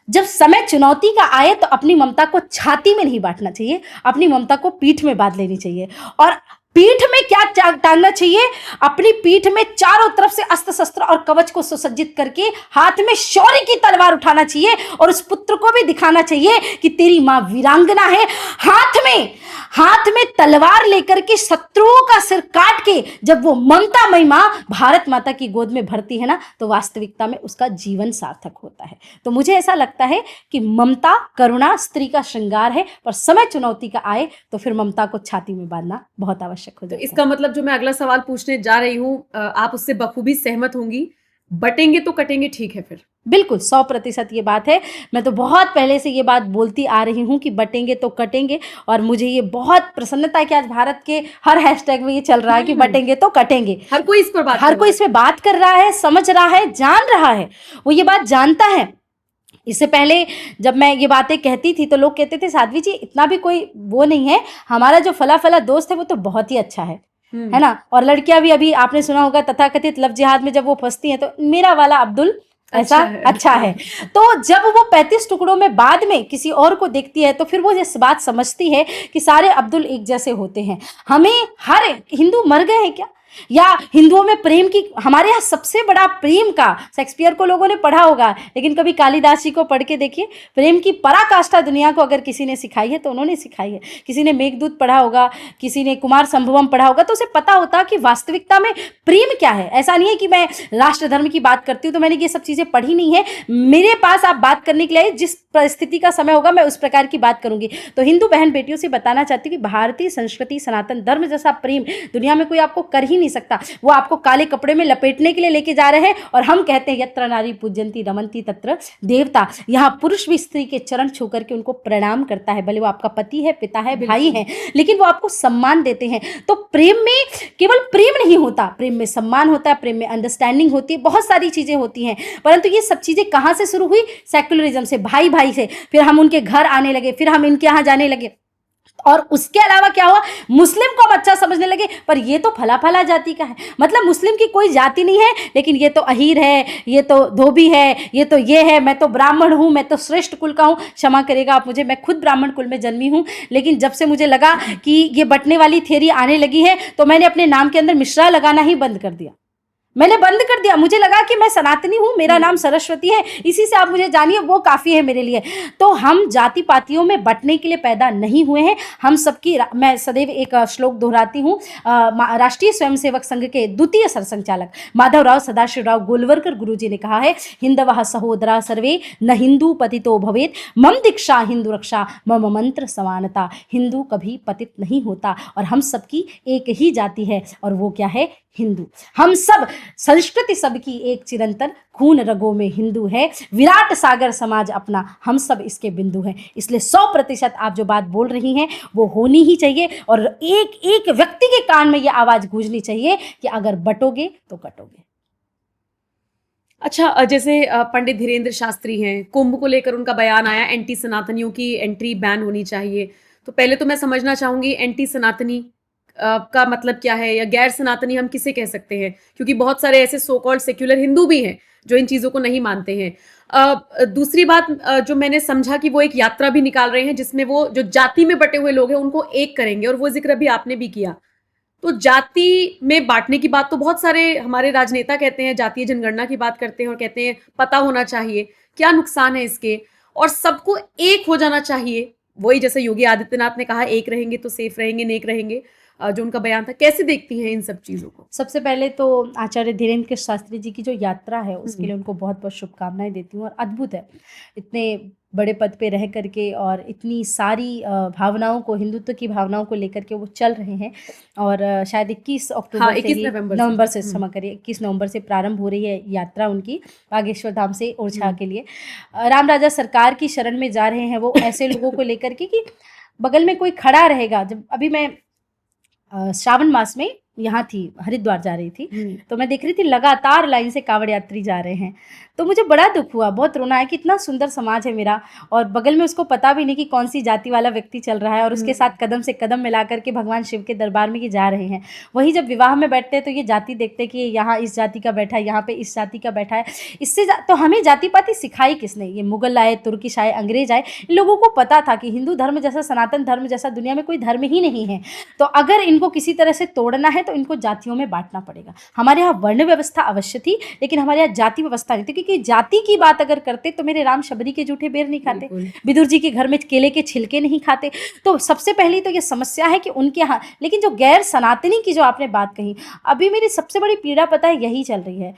जब समय चुनौती का आए तो अपनी ममता को छाती में नहीं बांटना चाहिए, अपनी ममता को पीठ में बांध लेनी चाहिए। और पीठ में क्या टांगना चाहिए, अपनी पीठ में चारों तरफ से अस्त्र शस्त्र और कवच को सुसज्जित करके हाथ में शौर्य की तलवार उठाना चाहिए और उस पुत्र को भी दिखाना चाहिए कि तेरी मां वीरांगना है। हाथ में तलवार लेकर के शत्रुओं का सिर काट के जब वो ममतामयी मां भारत माता की गोद में भरती है ना, तो वास्तविकता में उसका जीवन सार्थक होता है। तो मुझे ऐसा लगता है कि ममता, करुणा स्त्री का श्रृंगार है, पर समय चुनौती का आए तो फिर ममता को छाती में बांधना बहुत आवश्यक हो जाता है। इसका मतलब जो मैं अगला सवाल पूछने जा रही हूँ, आप उससे बखूबी सहमत होंगी, बटेंगे तो कटेंगे, ठीक है फिर? बिल्कुल 100% ये बात है। मैं तो बहुत पहले से ये बात बोलती आ रही हूँ कि बटेंगे तो कटेंगे। और मुझे ये बहुत प्रसन्नता है कि आज भारत के हर हैशटैग में ये चल रहा है कि बटेंगे तो कटेंगे। हर कोई इस पर बात कर रहा है, समझ रहा है, जान रहा है, वो ये बात जानता है। इससे पहले जब मैं ये बातें कहती थी तो लोग कहते थे साध्वी जी इतना भी कोई वो नहीं है, हमारा जो फला दोस्त है वो तो बहुत ही अच्छा है ना। और लड़कियां भी, अभी आपने सुना होगा तथाकथित लव जिहाद में जब वो फंसती हैं तो मेरा वाला अब्दुल ऐसा अच्छा है। तो जब वो 35 टुकड़ों में बाद में किसी और को देखती है तो फिर वो इस बात समझती है कि सारे अब्दुल एक जैसे होते हैं। हमें हर हिंदू मर गए हैं क्या, या हिंदुओं में प्रेम की, हमारे यहाँ सबसे बड़ा प्रेम का, शेक्सपियर को लोगों ने पढ़ा होगा लेकिन कभी कालिदास जी को पढ़ के देखिए। प्रेम की पराकाष्ठा दुनिया को अगर किसी ने सिखाई है तो उन्होंने सिखाई है। किसी ने मेघदूत पढ़ा होगा, किसी ने कुमार संभवम पढ़ा होगा, तो उसे पता होता कि वास्तविकता में प्रेम क्या है। ऐसा नहीं है कि मैं राष्ट्र धर्म की बात करती हूँ तो मैंने ये सब चीजें पढ़ी नहीं है। मेरे पास आप बात करने के लिए जिस परिस्थिति का समय होगा मैं उस प्रकार की बात करूंगी। तो हिंदू बहन बेटियों से बताना चाहती हूँ कि भारतीय संस्कृति सनातन धर्म जैसा प्रेम दुनिया में कोई आपको कर ही नहीं सकता। वो आपको काले कपड़े में लपेटने के लिए लेके जा रहे हैं और हम कहते हैं यत्र नारी पूज्यंती रमंती तत्र देवता। यहाँ पुरुष भी स्त्री के चरण छू करके उनको प्रणाम करता है, भले वो आपका पति है, पिता है, भाई है, लेकिन वो आपको सम्मान देते हैं। तो प्रेम में केवल प्रेम नहीं होता, प्रेम में सम्मान होता है, प्रेम में अंडरस्टैंडिंग होती है, बहुत सारी चीजें होती हैं। परंतु ये सब चीजें कहाँ से शुरू हुई? सेक्युलरिज्म से, भाई भाई से। फिर हम उनके घर आने लगे, फिर हम इनके यहाँ जाने लगे। और उसके अलावा क्या हुआ, मुस्लिम को हम अच्छा समझने लगे, पर ये तो फला फला जाति का है, मतलब मुस्लिम की कोई जाति नहीं है, लेकिन ये तो अहीर है, ये तो धोबी है, ये तो ये है, मैं तो ब्राह्मण हूँ, मैं तो श्रेष्ठ कुल का हूँ। क्षमा करेगा आप मुझे, मैं खुद ब्राह्मण कुल में जन्मी हूँ, लेकिन जब से मुझे लगा कि ये बंटने वाली थियरी आने लगी है तो मैंने अपने नाम के अंदर मिश्रा लगाना ही बंद कर दिया, मैंने बंद कर दिया। मुझे लगा कि मैं सनातनी हूँ, मेरा नाम सरस्वती है, इसी से आप मुझे जानिए, वो काफ़ी है मेरे लिए। तो हम जाति पातियों में बंटने के लिए पैदा नहीं हुए हैं। हम सबकी, मैं सदैव एक श्लोक दोहराती हूँ, राष्ट्रीय स्वयंसेवक संघ के द्वितीय सरसंघचालक माधवराव सदाशिवराव गोलवलकर गुरुजी ने कहा है, हिंदवः सहोदरा सर्वे न हिंदू पतितो भवेत, मम दीक्षा हिंदू रक्षा मम मंत्र समानता। हिंदू कभी पतित नहीं होता और हम सबकी एक ही जाति है, और वो क्या है, हिंदू। हम सब, संस्कृति सबकी एक चिरंतन, खून रगों में हिंदू है, विराट सागर समाज अपना, हम सब इसके बिंदु हैं। इसलिए 100% आप जो बात बोल रही हैं वो होनी ही चाहिए, और एक एक व्यक्ति के कान में ये आवाज गूंजनी चाहिए कि अगर बटोगे तो कटोगे। अच्छा, जैसे पंडित धीरेन्द्र शास्त्री हैं, कुंभ को लेकर उनका बयान आया, एंटी सनातनियों की एंट्री बैन होनी चाहिए। तो पहले तो मैं समझना चाहूंगी, एंटी सनातनी का मतलब क्या है, या गैर सनातनी हम किसे कह सकते हैं, क्योंकि बहुत सारे ऐसे सो कॉल्ड सेक्युलर हिंदू भी हैं जो इन चीजों को नहीं मानते हैं। दूसरी बात, जो मैंने समझा कि वो एक यात्रा भी निकाल रहे हैं जिसमें वो जो जाति में बटे हुए लोग हैं उनको एक करेंगे, और वो जिक्र भी आपने भी किया। तो जाति में बांटने की बात तो बहुत सारे हमारे राजनेता कहते हैं, जातीय जनगणना की बात करते हैं और कहते हैं पता होना चाहिए क्या नुकसान है इसके, और सबको एक हो जाना चाहिए। वही जैसे योगी आदित्यनाथ ने कहा, एक रहेंगे तो सेफ रहेंगे, नेक रहेंगे, जो उनका बयान था। कैसे देखती हैं इन सब चीजों को? सबसे पहले तो आचार्य धीरेन्द्र शास्त्री जी की जो यात्रा है उसके लिए उनको बहुत बहुत शुभकामनाएं देती हूँ। और अद्भुत है, इतने बड़े पद पे रह करके और इतनी सारी भावनाओं को, हिंदुत्व की भावनाओं को लेकर के वो चल रहे हैं। और शायद 21 अक्टूबर हाँ, से 21 ही, नवंबर से, क्षमा करिए, 21 नवंबर से प्रारंभ हो रही है यात्रा उनकी बागेश्वर धाम से ओरछा के लिए। राम राजा सरकार की शरण में जा रहे हैं वो, ऐसे लोगों को लेकर के कि बगल में कोई खड़ा रहेगा। जब अभी मैं श्रावण मास में यहाँ थी, हरिद्वार जा रही थी, तो मैं देख रही थी लगातार लाइन से कांवड़ यात्री जा रहे हैं, तो मुझे बड़ा दुख हुआ, बहुत रोना है कि इतना सुंदर समाज है मेरा, और बगल में उसको पता भी नहीं कि कौन सी जाति वाला व्यक्ति चल रहा है, और उसके साथ कदम से कदम मिला करके भगवान शिव के दरबार में ही जा रहे हैं। वही जब विवाह में बैठते हैं तो ये जाति देखते हैं कि यहाँ इस जाति का बैठा है, यहाँ पे इस जाति का बैठा है। इससे तो हमें जाति पाति सिखाई किसने? ये मुगल आए, तुर्किश आए, अंग्रेज आए, इन लोगों को पता था कि हिंदू धर्म जैसा, सनातन धर्म जैसा दुनिया में कोई धर्म ही नहीं है। तो अगर इनको किसी तरह से तोड़ना है तो इनको जातियों में बांटना पड़ेगा। हमारे यहाँ वर्ण व्यवस्था अवश्य थी, लेकिन हमारे यहाँ जाति व्यवस्था नहीं थी, क्योंकि जाति की बात अगर करते तो मेरे राम शबरी के जूठे बेर नहीं खाते, विदुर जी के घर में केले के छिलके नहीं खाते। तो सबसे पहली तो ये समस्या है कि उनके यहाँ, लेकिन जो गैर सनातनी की जो आपने बात कही, अभी मेरी सबसे बड़ी पीड़ा पता है यही चल रही है।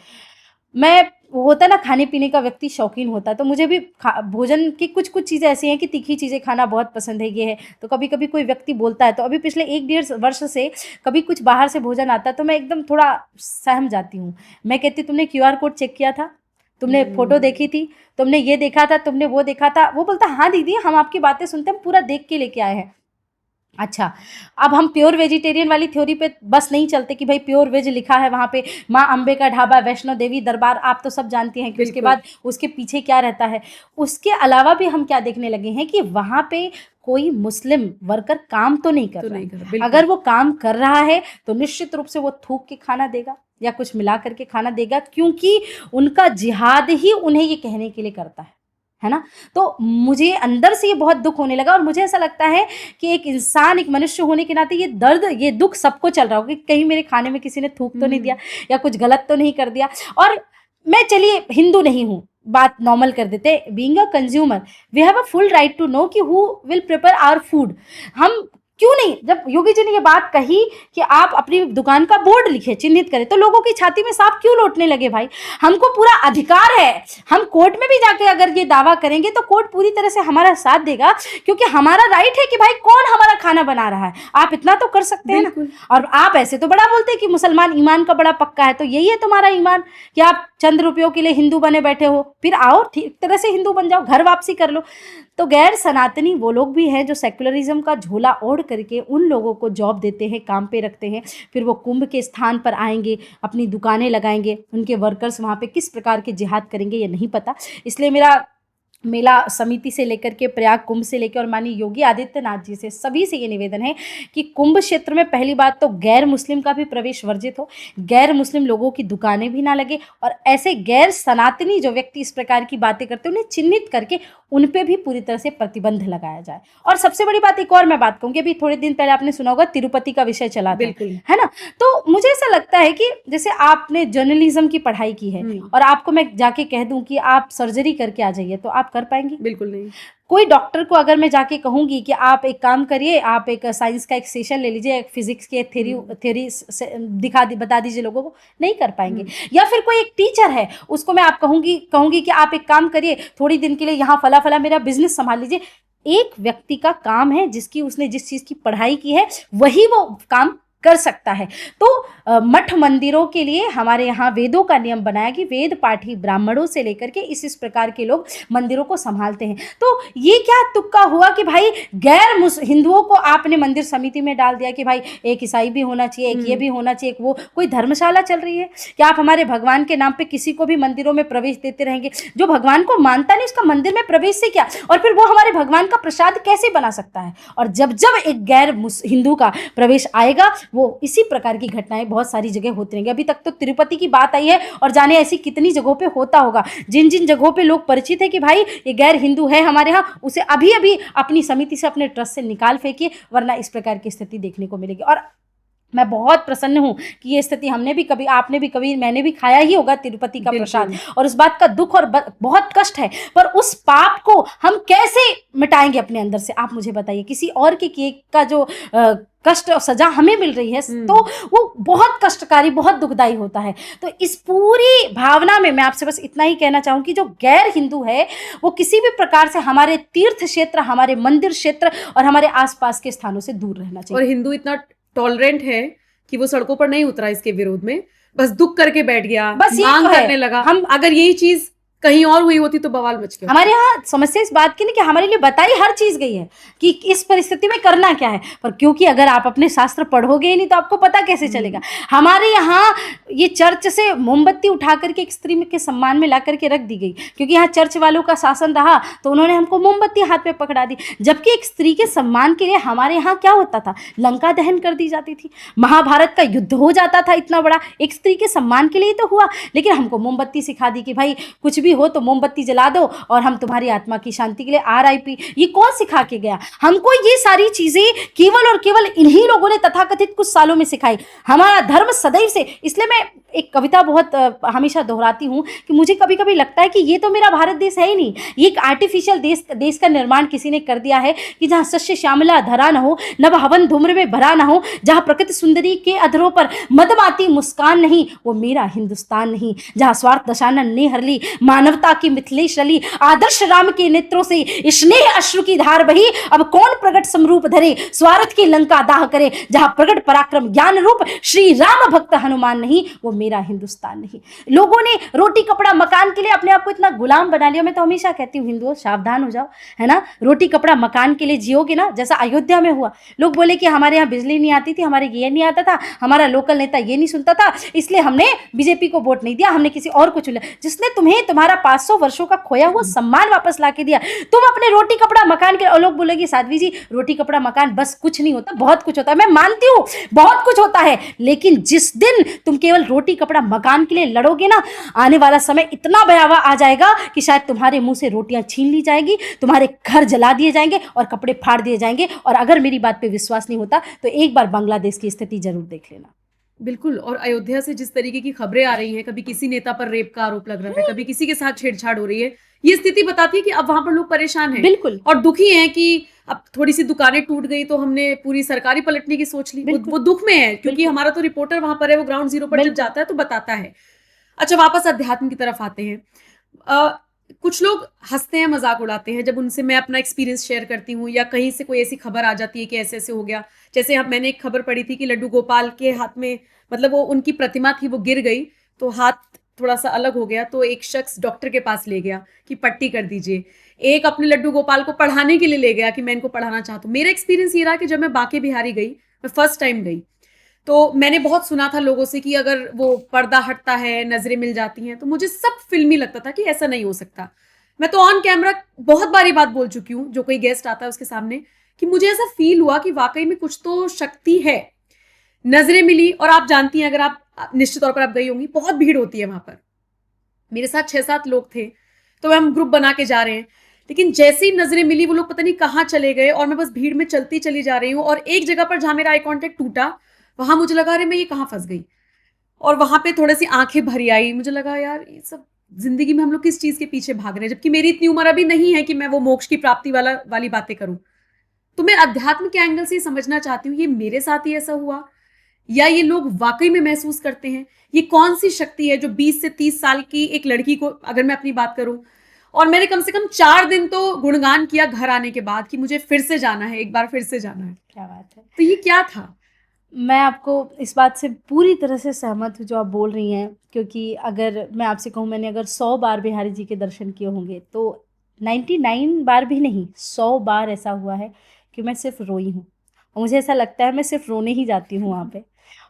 मैं, होता ना खाने पीने का व्यक्ति शौकीन होता है, तो मुझे भी भोजन की कुछ कुछ चीज़ें ऐसी हैं कि तीखी चीज़ें खाना बहुत पसंद है, ये है। तो कभी कभी कोई व्यक्ति बोलता है, तो अभी पिछले 1-1.5 वर्ष से कभी कुछ बाहर से भोजन आता है तो मैं एकदम थोड़ा सहम जाती हूँ। मैं कहती, तुमने QR कोड चेक किया था, तुमने फोटो देखी थी, तुमने ये देखा था, तुमने वो देखा था। वो बोलता, हाँ दीदी, हम आपकी बातें सुनते हैं, पूरा देख के लेके आए हैं। अच्छा, अब हम प्योर वेजिटेरियन वाली थ्योरी पे बस नहीं चलते कि भाई प्योर वेज लिखा है वहाँ पे, माँ अम्बे का ढाबा, वैष्णो देवी दरबार, आप तो सब जानती हैं कि उसके बाद उसके पीछे क्या रहता है। उसके अलावा भी हम क्या देखने लगे हैं कि वहाँ पे कोई मुस्लिम वर्कर काम तो नहीं कर रहा है। अगर वो काम कर रहा है तो निश्चित रूप से वो थूक के खाना देगा या कुछ मिला करके खाना देगा, क्योंकि उनका जिहाद ही उन्हें ये कहने के लिए करता है ना। तो मुझे अंदर से ये बहुत दुख होने लगा, और मुझे ऐसा लगता है कि एक इंसान, एक मनुष्य होने के नाते ये दर्द, ये दुख सबको चल रहा होगा कि कहीं मेरे खाने में किसी ने थूक तो नहीं दिया या कुछ गलत तो नहीं कर दिया। और मैं, चलिए हिंदू नहीं हूँ, बात नॉर्मल कर देते, being a consumer we have a full right to know कि who will prepare our food. हम क्यों नहीं, जब योगी जी ने ये बात कही कि आप अपनी दुकान का बोर्ड लिखे, चिन्हित करें, तो लोगों की छाती में सांप क्यों लौटने लगे? भाई, हमको पूरा अधिकार है, हम कोर्ट में भी जाके अगर ये दावा करेंगे तो कोर्ट पूरी तरह से हमारा साथ देगा, क्योंकि हमारा राइट है कि भाई कौन हमारा खाना बना रहा है। आप इतना तो कर सकते हैं ना। और आप ऐसे तो बड़ा बोलते हैं कि मुसलमान ईमान का बड़ा पक्का है, तो यही है तुम्हारा ईमान कि आप चंद रुपयों के लिए हिंदू बने बैठे हो? फिर आओ, ठीक तरह से हिंदू बन जाओ, घर वापसी कर लो। तो गैर सनातनी वो लोग भी हैं जो सेक्युलरिज्म का झोला ओढ़ करके उन लोगों को जॉब देते हैं, काम पे रखते हैं, फिर वो कुंभ के स्थान पर आएंगे, अपनी दुकानें लगाएंगे, उनके वर्कर्स वहाँ पे किस प्रकार के जिहाद करेंगे ये नहीं पता। इसलिए मेरा मेला समिति से लेकर के प्रयाग कुंभ से लेकर और माननीय योगी आदित्यनाथ जी से सभी से ये निवेदन है कि कुंभ क्षेत्र में पहली बात तो गैर मुस्लिम का भी प्रवेश वर्जित हो, गैर मुस्लिम लोगों की दुकानें भी ना लगे और ऐसे गैर सनातनी जो व्यक्ति इस प्रकार की बातें करते हैं उन्हें चिन्हित करके उन पे भी पूरी तरह से प्रतिबंध लगाया जाए। और सबसे बड़ी बात एक और मैं बात कहूँगी, अभी थोड़े दिन पहले आपने सुना होगा तिरुपति का विषय चला था, बिल्कुल है ना। तो मुझे ऐसा लगता है कि जैसे आपने जर्नलिज्म की पढ़ाई की है और आपको मैं जाके कह दूं कि आप सर्जरी करके आ जाइए तो आप कर पाएंगे? बिल्कुल नहीं। कोई डॉक्टर को अगर मैं जाके कहूंगी कि आप एक काम करिए, आप एक साइंस का एक सेशन ले लीजिए, एक फिजिक्स के थ्योरी बता दीजिए लोगों को, नहीं कर पाएंगे। या फिर कोई एक टीचर है उसको मैं आप कहूंगी कि आप एक काम करिए थोड़ी दिन के लिए यहाँ फला फला मेरा बिजनेस संभाल लीजिए। एक व्यक्ति का काम है जिसकी उसने जिस चीज की पढ़ाई की है वही वो काम कर सकता है। तो मठ मंदिरों के लिए हमारे यहाँ वेदों का नियम बनाया कि वेद पाठी ब्राह्मणों से लेकर के इस प्रकार के लोग मंदिरों को संभालते हैं। तो ये क्या तुक्का हुआ कि भाई गैर हिंदुओं को आपने मंदिर समिति में डाल दिया कि भाई एक ईसाई भी होना चाहिए, एक ये भी होना चाहिए, एक वो, कोई धर्मशाला चल रही है क्या? आप हमारे भगवान के नाम पे किसी को भी मंदिरों में प्रवेश देते रहेंगे? जो भगवान को मानता नहीं उसका मंदिर में प्रवेश से क्या, और फिर वो हमारे भगवान का प्रसाद कैसे बना सकता है? और जब जब एक गैर हिंदू का प्रवेश आएगा वो इसी प्रकार की घटनाएं बहुत सारी जगह होती रहेंगी। अभी तक तो तिरुपति की बात आई है और जाने ऐसी कितनी जगहों पे होता होगा। जिन जिन जगहों पे लोग परिचित है कि भाई ये गैर हिंदू है हमारे यहाँ, उसे अभी अभी अपनी समिति से अपने ट्रस्ट से निकाल फेंकिए, वरना इस प्रकार की स्थिति देखने को मिलेगी। और मैं बहुत प्रसन्न हूं कि ये स्थिति हमने भी कभी, आपने भी कभी, मैंने भी खाया ही होगा तिरुपति का प्रसाद, और उस बात का दुख और बहुत कष्ट है, पर उस पाप को हम कैसे मिटाएंगे अपने अंदर से? आप मुझे बताइए। किसी और के किए का जो कष्ट और सजा हमें मिल रही है तो वो बहुत कष्टकारी, बहुत दुखदाई होता है। तो इस पूरी भावना में मैं आपसे बस इतना ही कहना चाहूंगी, जो गैर हिंदू है वो किसी भी प्रकार से हमारे तीर्थ क्षेत्र, हमारे मंदिर क्षेत्र और हमारे आसपास के स्थानों से दूर रहना चाहिए। और हिंदू इतना टॉलरेंट है कि वो सड़कों पर नहीं उतरा इसके विरोध में, बस दुख करके बैठ गया, बस मांग करने लगा। हम अगर यही चीज कहीं और हुई होती तो बवाल मच गया। हमारे यहाँ समस्या इस बात की नहीं कि हमारे लिए बताई हर चीज गई है कि इस परिस्थिति में करना क्या है, पर क्योंकि अगर आप अपने शास्त्र पढ़ोगे ही नहीं तो आपको पता कैसे चलेगा। हमारे यहाँ ये चर्च से मोमबत्ती उठा करके एक स्त्री के सम्मान में ला करके रख दी गई, क्योंकि यहाँ चर्च वालों का शासन रहा तो उन्होंने हमको मोमबत्ती हाथ में पकड़ा दी। जबकि एक स्त्री के सम्मान के लिए हमारे यहाँ क्या होता था, लंका दहन कर दी जाती थी, महाभारत का युद्ध हो जाता था इतना बड़ा, एक स्त्री के सम्मान के लिए तो हुआ। लेकिन हमको मोमबत्ती सिखा दी कि भाई कुछ भी हो तो मोमबत्ती जला दो और हम तुम्हारी आत्मा की शांति के लिए RIP। ये कौन सिखा के गया हमको? ये सारी चीजें केवल और केवल इन्हीं लोगों ने तथाकथित कुछ सालों में सिखाई। हमारा धर्म सदैव से, इसलिए मैं एक कविता बहुत हमेशा दोहराती हूँ कि मुझे कभी कभी लगता है कि ये तो मेरा भारत देश है ही नहीं, ये एक आर्टिफिशियल देश का निर्माण किसी ने कर दिया है कि जहाँ सस्य श्यामला धरा न हो, नभ हवन धूम्र में भरा न हो, जहाँ प्रकृति सुंदरी के अधरों पर मदमाती मुस्कान नहीं, वो मेरा हिंदुस्तान नहीं। जहाँ स्वार्थ दशानन ने हर ली, मानवता की मिथिलेश रली, आदर्श राम के नेत्रों से स्नेह अश्रु की धार बही, अब कौन प्रगट समरूप धरे, स्वार्थ की लंका दाह करे, जहाँ प्रगट पराक्रम ज्ञान रूप श्री राम भक्त हनुमान नहीं, वो मेरा हिंदुस्तान नहीं। लोगों ने रोटी कपड़ा मकान के लिए अपने आप को इतना गुलाम बना लिया। मैं तो हमेशा कहती हूँ हिंदुओं सावधान हो जाओ, है ना। रोटी कपड़ा मकान के लिए जियोगे ना, जैसा अयोध्या में हुआ, लोग बोले कि हमारे यहाँ बिजली नहीं आती थी, हमारे ये नहीं आता था, हमारा लोकल नेता ये नहीं सुनता था, इसलिए हमने बीजेपी को वोट नहीं दिया, हमने किसी और को चुना, जिसने तुम्हें तुम्हारा 500 वर्षों का खोया हुआ सम्मान वापस ला के दिया। तुम अपने रोटी कपड़ा मकान के, और लोग बोलेगी साध्वी जी रोटी कपड़ा मकान बस कुछ नहीं होता, बहुत कुछ होता है। मैं मानती हूँ बहुत कुछ होता है, लेकिन जिस दिन तुम केवल रोटी कपड़ा मकान के लिए लड़ोगे ना, आने वाला समय इतना भयावह आ जाएगा कि शायद तुम्हारे मुंह से रोटियां छीन ली जाएगी, तुम्हारे घर जला दिए जाएंगे और कपड़े फाड़ दिए जाएंगे। और अगर मेरी बात पे विश्वास नहीं होता तो एक बार बांग्लादेश की स्थिति जरूर देख लेना। बिल्कुल। और अयोध्या से जिस तरीके की खबरें आ रही हैं, कभी किसी नेता पर रेप का आरोप लग रहा है, कभी किसी के साथ छेड़छाड़ हो रही है, ये स्थिति बताती है कि अब वहां पर लोग परेशान हैं, बिल्कुल, और दुखी हैं कि अब थोड़ी सी दुकानें टूट गई तो हमने पूरी सरकारी पलटने की सोच ली। वो दुख में है, क्योंकि हमारा तो रिपोर्टर वहां पर है, वो ग्राउंड जीरो पर जब जाता है तो बताता है। अच्छा, वापस अध्यात्म की तरफ आते हैं। कुछ लोग हंसते हैं, मजाक उड़ाते हैं जब उनसे मैं अपना एक्सपीरियंस शेयर करती हूँ, या कहीं से कोई ऐसी खबर आ जाती है कि ऐसे ऐसे हो गया। जैसे मैंने एक खबर पढ़ी थी कि लड्डू गोपाल के हाथ में, मतलब वो उनकी प्रतिमा थी, वो गिर गई तो हाथ थोड़ा सा अलग हो गया, तो एक शख्स डॉक्टर के पास ले गया कि पट्टी कर दीजिए। एक अपने लड्डू गोपाल को पढ़ाने के लिए ले गया कि मैं इनको पढ़ाना चाहता हूँ। मेरा एक्सपीरियंस ये रहा कि जब मैं बांके बिहारी गई, मैं फर्स्ट टाइम गई, तो मैंने बहुत सुना था लोगों से कि अगर वो पर्दा हटता है, नजरें मिल जाती हैं, तो मुझे सब फिल्मी लगता था कि ऐसा नहीं हो सकता। मैं तो ऑन कैमरा बहुत बारी बात बोल चुकी हूँ, जो कोई गेस्ट आता है उसके सामने, कि मुझे ऐसा फील हुआ कि वाकई में कुछ तो शक्ति है। नजरें मिली, और आप जानती हैं, अगर आप निश्चित तौर पर आप गई होंगी, बहुत भीड़ होती है वहां पर। मेरे साथ 6-7 लोग थे, तो हम ग्रुप बना के जा रहे हैं, लेकिन जैसी नजरें मिली वो लोग पता नहीं कहाँ चले गए, और मैं बस भीड़ में चलती चली जा रही हूँ। और एक जगह पर जहां मेरा आई कांटेक्ट टूटा, वहां मुझे लगा अरे मैं ये कहाँ फंस गई, और वहां पे थोड़ी सी आंखें भरी आई। मुझे लगा यार ये सब जिंदगी में हम लोग किस चीज के पीछे भाग रहे हैं, जबकि मेरी इतनी उम्र अभी नहीं है कि मैं वो मोक्ष की प्राप्ति वाली बातें करूं। तो मैं अध्यात्म के एंगल से समझना चाहती हूँ, ये मेरे साथ ही ऐसा हुआ या ये लोग वाकई में महसूस करते हैं? ये कौन सी शक्ति है जो 20 से 30 साल की एक लड़की को, अगर मैं अपनी बात करूं, और मैंने कम से कम 4 दिन तो गुणगान किया घर आने के बाद कि मुझे फिर से जाना है, एक बार फिर से जाना है। क्या बात है। तो ये क्या था? मैं आपको इस बात से पूरी तरह से सहमत हूँ जो आप बोल रही हैं, क्योंकि अगर मैं आपसे कहूँ, मैंने अगर 100 बार बिहारी जी के दर्शन किए होंगे तो 99 बार भी नहीं, 100 बार ऐसा हुआ है कि मैं सिर्फ रोई हूँ। और मुझे ऐसा लगता है मैं सिर्फ रोने ही जाती हूँ वहाँ पे।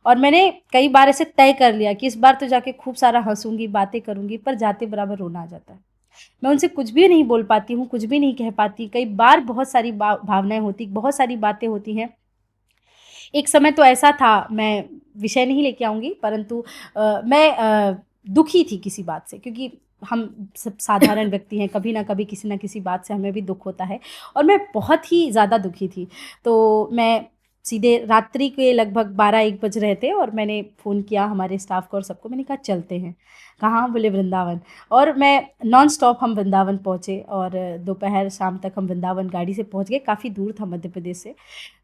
और मैंने कई बार ऐसे तय कर लिया कि इस बार तो जाके खूब सारा हंसूंगी, बातें करूंगी, पर जाते बराबर रोना आ जाता है। मैं उनसे कुछ भी नहीं बोल पाती हूँ, कुछ भी नहीं कह पाती। कई बार बहुत सारी भावनाएं होती, बहुत सारी बातें होती हैं। एक समय तो ऐसा था, मैं विषय नहीं लेके आऊँगी, परंतु मैं दुखी थी किसी बात से, क्योंकि हम सब साधारण व्यक्ति हैं, कभी ना कभी किसी ना किसी बात से हमें भी दुख होता है। और मैं बहुत ही ज़्यादा दुखी थी। तो मैं सीधे रात्रि के लगभग 12-1 बज रहे थे, और मैंने फ़ोन किया हमारे स्टाफ को और सबको। मैंने कहा चलते हैं। कहाँ? बोले वृंदावन। और मैं नॉन स्टॉप हम वृंदावन पहुँचे, और दोपहर शाम तक हम वृंदावन गाड़ी से पहुँच गए। काफ़ी दूर था मध्य प्रदेश से।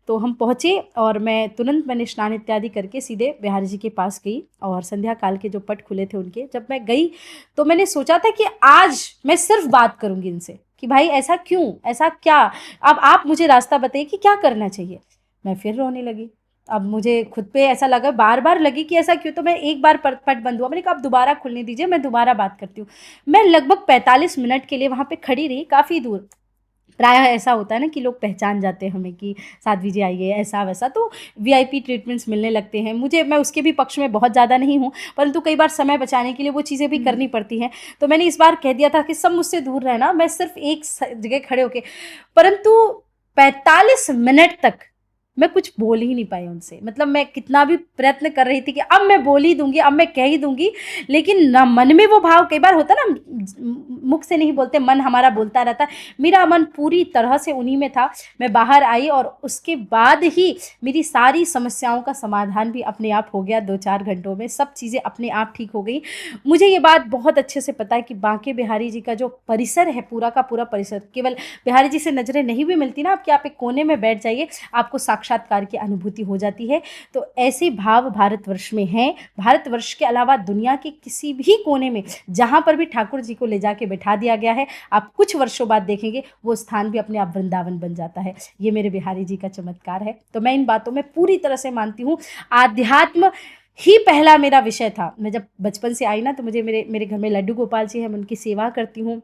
तो हम पहुँचे, और मैं तुरंत मैंने स्नान इत्यादि करके सीधे बिहारी जी के पास गई, और संध्या काल के जो पट खुले थे उनके, जब मैं गई तो मैंने सोचा था कि आज मैं सिर्फ बात करूंगी इनसे कि भाई ऐसा क्यों, ऐसा क्या, अब आप मुझे रास्ता बताइए कि क्या करना चाहिए। मैं फिर रोने लगी। अब मुझे खुद पे ऐसा लगा, बार बार लगी कि ऐसा क्यों। तो मैं एक बार पट बंद हुआ, मैंने कहा अब दोबारा खुलने दीजिए, मैं दोबारा बात करती हूँ। मैं लगभग 45 मिनट के लिए वहाँ पे खड़ी रही, काफ़ी दूर। प्रायः ऐसा होता है ना कि लोग पहचान जाते हैं हमें कि साध्वी जी आइए, ऐसा वैसा, तो वीआईपी ट्रीटमेंट्स मिलने लगते हैं। मैं उसके भी पक्ष में बहुत ज़्यादा नहीं हूँ, परंतु कई बार समय बचाने के लिए वो चीज़ें भी करनी पड़ती हैं। तो मैंने इस बार कह दिया था कि सब मुझसे दूर रहना, मैं सिर्फ एक जगह खड़े होके, परंतु 45 मिनट तक मैं कुछ बोल ही नहीं पाई उनसे। मतलब मैं कितना भी प्रयत्न कर रही थी कि अब मैं बोल ही दूंगी, अब मैं कह ही दूंगी, लेकिन ना मन में वो भाव, कई बार होता ना, मुख से नहीं बोलते, मन हमारा बोलता रहता है। मेरा मन पूरी तरह से उन्हीं में था। मैं बाहर आई, और उसके बाद ही मेरी सारी समस्याओं का समाधान भी अपने आप हो गया। 2-4 घंटों में सब चीज़ें अपने आप ठीक हो गई। मुझे ये बात बहुत अच्छे से पता है कि बांके बिहारी जी का जो परिसर है, पूरा का पूरा परिसर, केवल बिहारी जी से नजरें नहीं भी मिलती ना, आपके आप एक कोने में बैठ जाइए, आपको साक्षात्कार की अनुभूति हो जाती है। तो ऐसे भाव भारतवर्ष में हैं। भारतवर्ष के अलावा दुनिया के किसी भी कोने में जहाँ पर भी ठाकुर जी को ले जाके बैठा दिया गया है, आप कुछ वर्षों बाद देखेंगे वो स्थान भी अपने आप वृंदावन बन जाता है। ये मेरे बिहारी जी का चमत्कार है। तो मैं इन बातों में पूरी तरह से मानती हूँ। आध्यात्म ही पहला मेरा विषय था। मैं जब बचपन से आई ना, तो मुझे मेरे घर में लड्डू गोपाल जी हैं, मैं उनकी सेवा करती हूँ,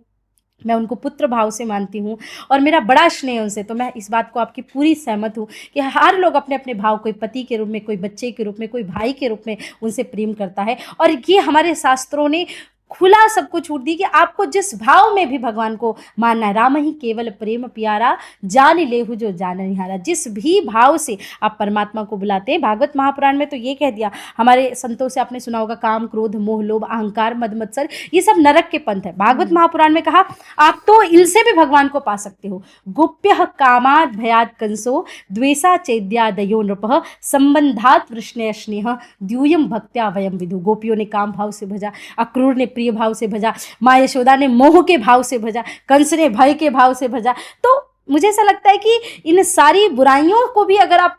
मैं उनको पुत्र भाव से मानती हूँ, और मेरा बड़ा स्नेह उनसे। तो मैं इस बात को आपकी पूरी सहमत हूँ कि हर लोग अपने अपने भाव, कोई पति के रूप में, कोई बच्चे के रूप में, कोई भाई के रूप में उनसे प्रेम करता है। और ये हमारे शास्त्रों ने खुला सबको छूट दी कि आपको जिस भाव में भी भगवान को मानना है। राम ही केवल प्रेम प्यारा, जान लेहु जो जाननिहारा। जिस भी भाव से आप परमात्मा को बुलाते हैं, भागवत महापुराण में तो ये कह दिया, हमारे संतों से आपने सुना होगा, काम क्रोध मोह लोभ अहंकार मद मत्सर, ये सब नरक के पंथ है। भागवत महापुराण में कहा आप तो इनसे भी भगवान को पा सकते हो। गुप्य कामाद भयाद कंसो द्वेषा चेद्यादयो नृपः संबंधात वृष्णय स्नेह द्यूयम भक्त्या वयम विदु। गोपियों ने काम भाव से भजा, अक्रूर ने प्रिय भाव से भजा, माँ यशोदा ने मोह के भाव से भजा, कंस ने भय के भाव से भजा। तो मुझे ऐसा लगता है कि इन सारी बुराइयों को भी अगर आप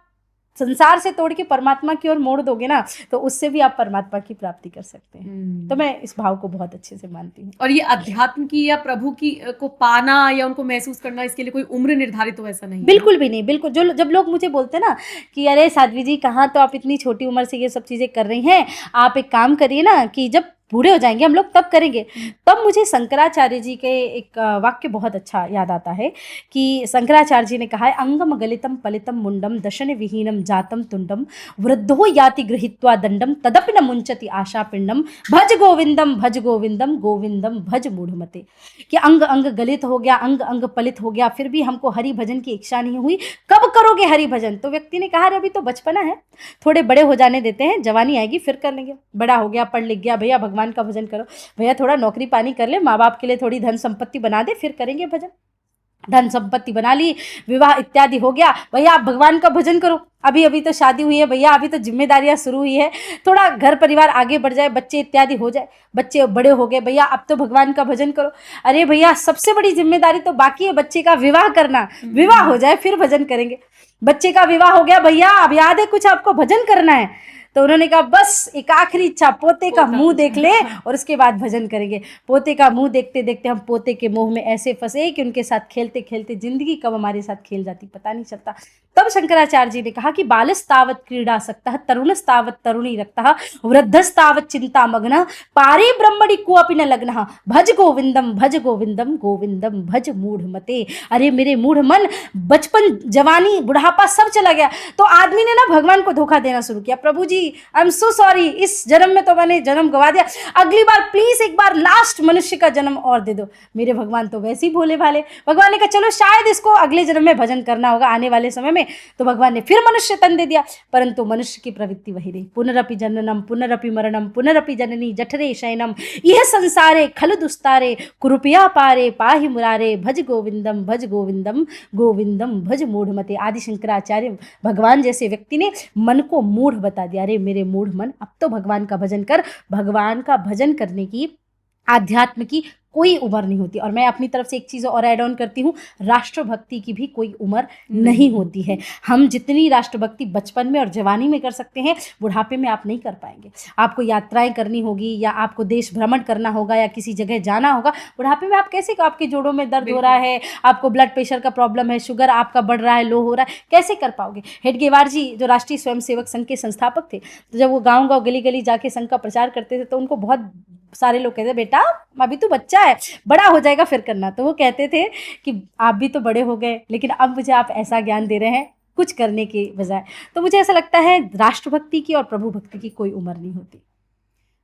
संसार से तोड़ के परमात्मा की ओर मोड़ दोगे ना, तो उससे भी आप परमात्मा की प्राप्ति कर सकते हैं। तो मैं इस भाव को बहुत अच्छे से मानती हूँ। और ये अध्यात्म की या प्रभु की को पाना या उनको महसूस करना, इसके लिए कोई उम्र निर्धारित तो ऐसा नहीं? बिल्कुल भी नहीं, बिल्कुल। जब लोग मुझे बोलते हैं ना कि अरे साध्वी जी कहाँ, तो आप इतनी छोटी उम्र से ये सब चीज़ें कर रही हैं, आप एक काम करिए ना कि जब बूढ़े हो जाएंगे हम लोग तब करेंगे। तब मुझे शंकराचार्य जी के एक वाक्य बहुत अच्छा याद आता है कि शंकराचार्य जी ने कहा है, अंगम गलितम पलितम मुंडम दशन विहीनम जातम तुंडम वृद्धो याति गृहीत्वा दंडम तदपि न मुंचति आशा पिंडम भज गोविंदम भज गोविंदम गोविंदम भज मूढ़मते। कि अंग अंग गलित हो गया, अंग अंग पलित हो गया, फिर भी हमको हरि भजन की इच्छा नहीं हुई, कब करोगे हरि भजन? तो व्यक्ति ने कहा, अभी तो बचपना है, थोड़े बड़े हो जाने देते हैं, जवानी आएगी फिर कर लेंगे। बड़ा हो गया, पढ़ लिख गया, भैया भगवान का भजन करो, भैया थोड़ा नौकरी पानी कर ले, माँ बाप के लिए थोड़ी धन संपत्ति बना दे, फिर करेंगे भजन। धन संपत्ति बना ली, विवाह इत्यादि हो गया, भैया आप भगवान का भजन करो। अभी अभी तो शादी हुई है भैया, अभी तो जिम्मेदारियां शुरू हुई है, थोड़ा घर परिवार आगे बढ़ जाए, बच्चे इत्यादि हो जाए, बच्चे बड़े हो गए, भैया अब तो भगवान का भजन करो। अरे भैया सबसे बड़ी जिम्मेदारी तो बाकी है, बच्चे का विवाह करना, विवाह हो जाए फिर भजन करेंगे। बच्चे का विवाह हो गया, भैया अब याद है कुछ आपको भजन करना है? तो उन्होंने कहा बस एक आखिरी इच्छा, पोते का मुंह देख ले और उसके बाद भजन करेंगे। पोते का मुंह देखते देखते हम पोते के मोह में ऐसे फंसे कि उनके साथ खेलते खेलते जिंदगी कब हमारे साथ खेल जाती पता नहीं चलता। तब शंकराचार्य जी ने कहा कि बालस्तावत् क्रीडासक्तः तरुणस्तावत् तरुणी रक्तः वृद्धस्तावत् चिंता मग्नः पारे ब्रह्मणि कोऽपि न लग्नः भज गोविंदम गोविंदम भज मूढ़मते। अरे मेरे मूढ़ मन, बचपन जवानी बुढ़ापा सब चला गया, तो आदमी ने ना भगवान को धोखा देना शुरू किया। प्रभु जी आई एम सो सॉरी, इस जन्म में तो मैंने जन्म गवा दिया, अगली बार प्लीज एक बार लास्ट मनुष्य का जन्म और दे दो। मेरे भगवान तो वैसे ही भोले भाले। भगवान ने कहा चलो शायद इसको अगले जन्म में भजन करना होगा आने वाले समय में, तो भगवान ने फिर मनुष्य तन दे दिया, परंतु मनुष्य की प्रवृत्ति वही रही। पुनरपि जननम पुनरपि मरणम पुनरपि जननी जठरे शयनम यह संसारे खलु दुस्तारे कुरुपिया पारे पाहि मुरारे भज गोविंदम गोविंदम भज मूढ़मते। आदि शंकराचार्य भगवान जैसे व्यक्ति ने मन को मूढ़ बता दिया। अरे मेरे मूढ़ मन, अब तो भगवान का भजन कर। भगवान का भजन करने की, आध्यात्म की कोई उम्र नहीं होती। और मैं अपनी तरफ से एक चीज़ और ऐड ऑन करती हूँ, राष्ट्रभक्ति की भी कोई उम्र नहीं होती है। हम जितनी राष्ट्रभक्ति बचपन में और जवानी में कर सकते हैं, बुढ़ापे में आप नहीं कर पाएंगे। आपको यात्राएं करनी होगी या आपको देश भ्रमण करना होगा या किसी जगह जाना होगा, बुढ़ापे में आप कैसे? आपके जोड़ों में दर्द हो रहा है, आपको ब्लड प्रेशर का प्रॉब्लम है, शुगर आपका बढ़ रहा है, लो हो रहा है, कैसे कर पाओगे? हेडगेवार जी जो राष्ट्रीय स्वयंसेवक संघ के संस्थापक थे, तो जब वो गाँव गाँव गली गली जाके संघ का प्रचार करते थे तो उनको बहुत सारे लोग कहते, बेटा अभी तो बच्चा है, बड़ा हो जाएगा फिर करना। तो वो कहते थे कि आप भी तो बड़े हो गए, लेकिन अब मुझे आप ऐसा ज्ञान दे रहे हैं कुछ करने के बजाय। तो मुझे ऐसा लगता है राष्ट्रभक्ति की और प्रभु भक्ति की कोई उम्र नहीं होती।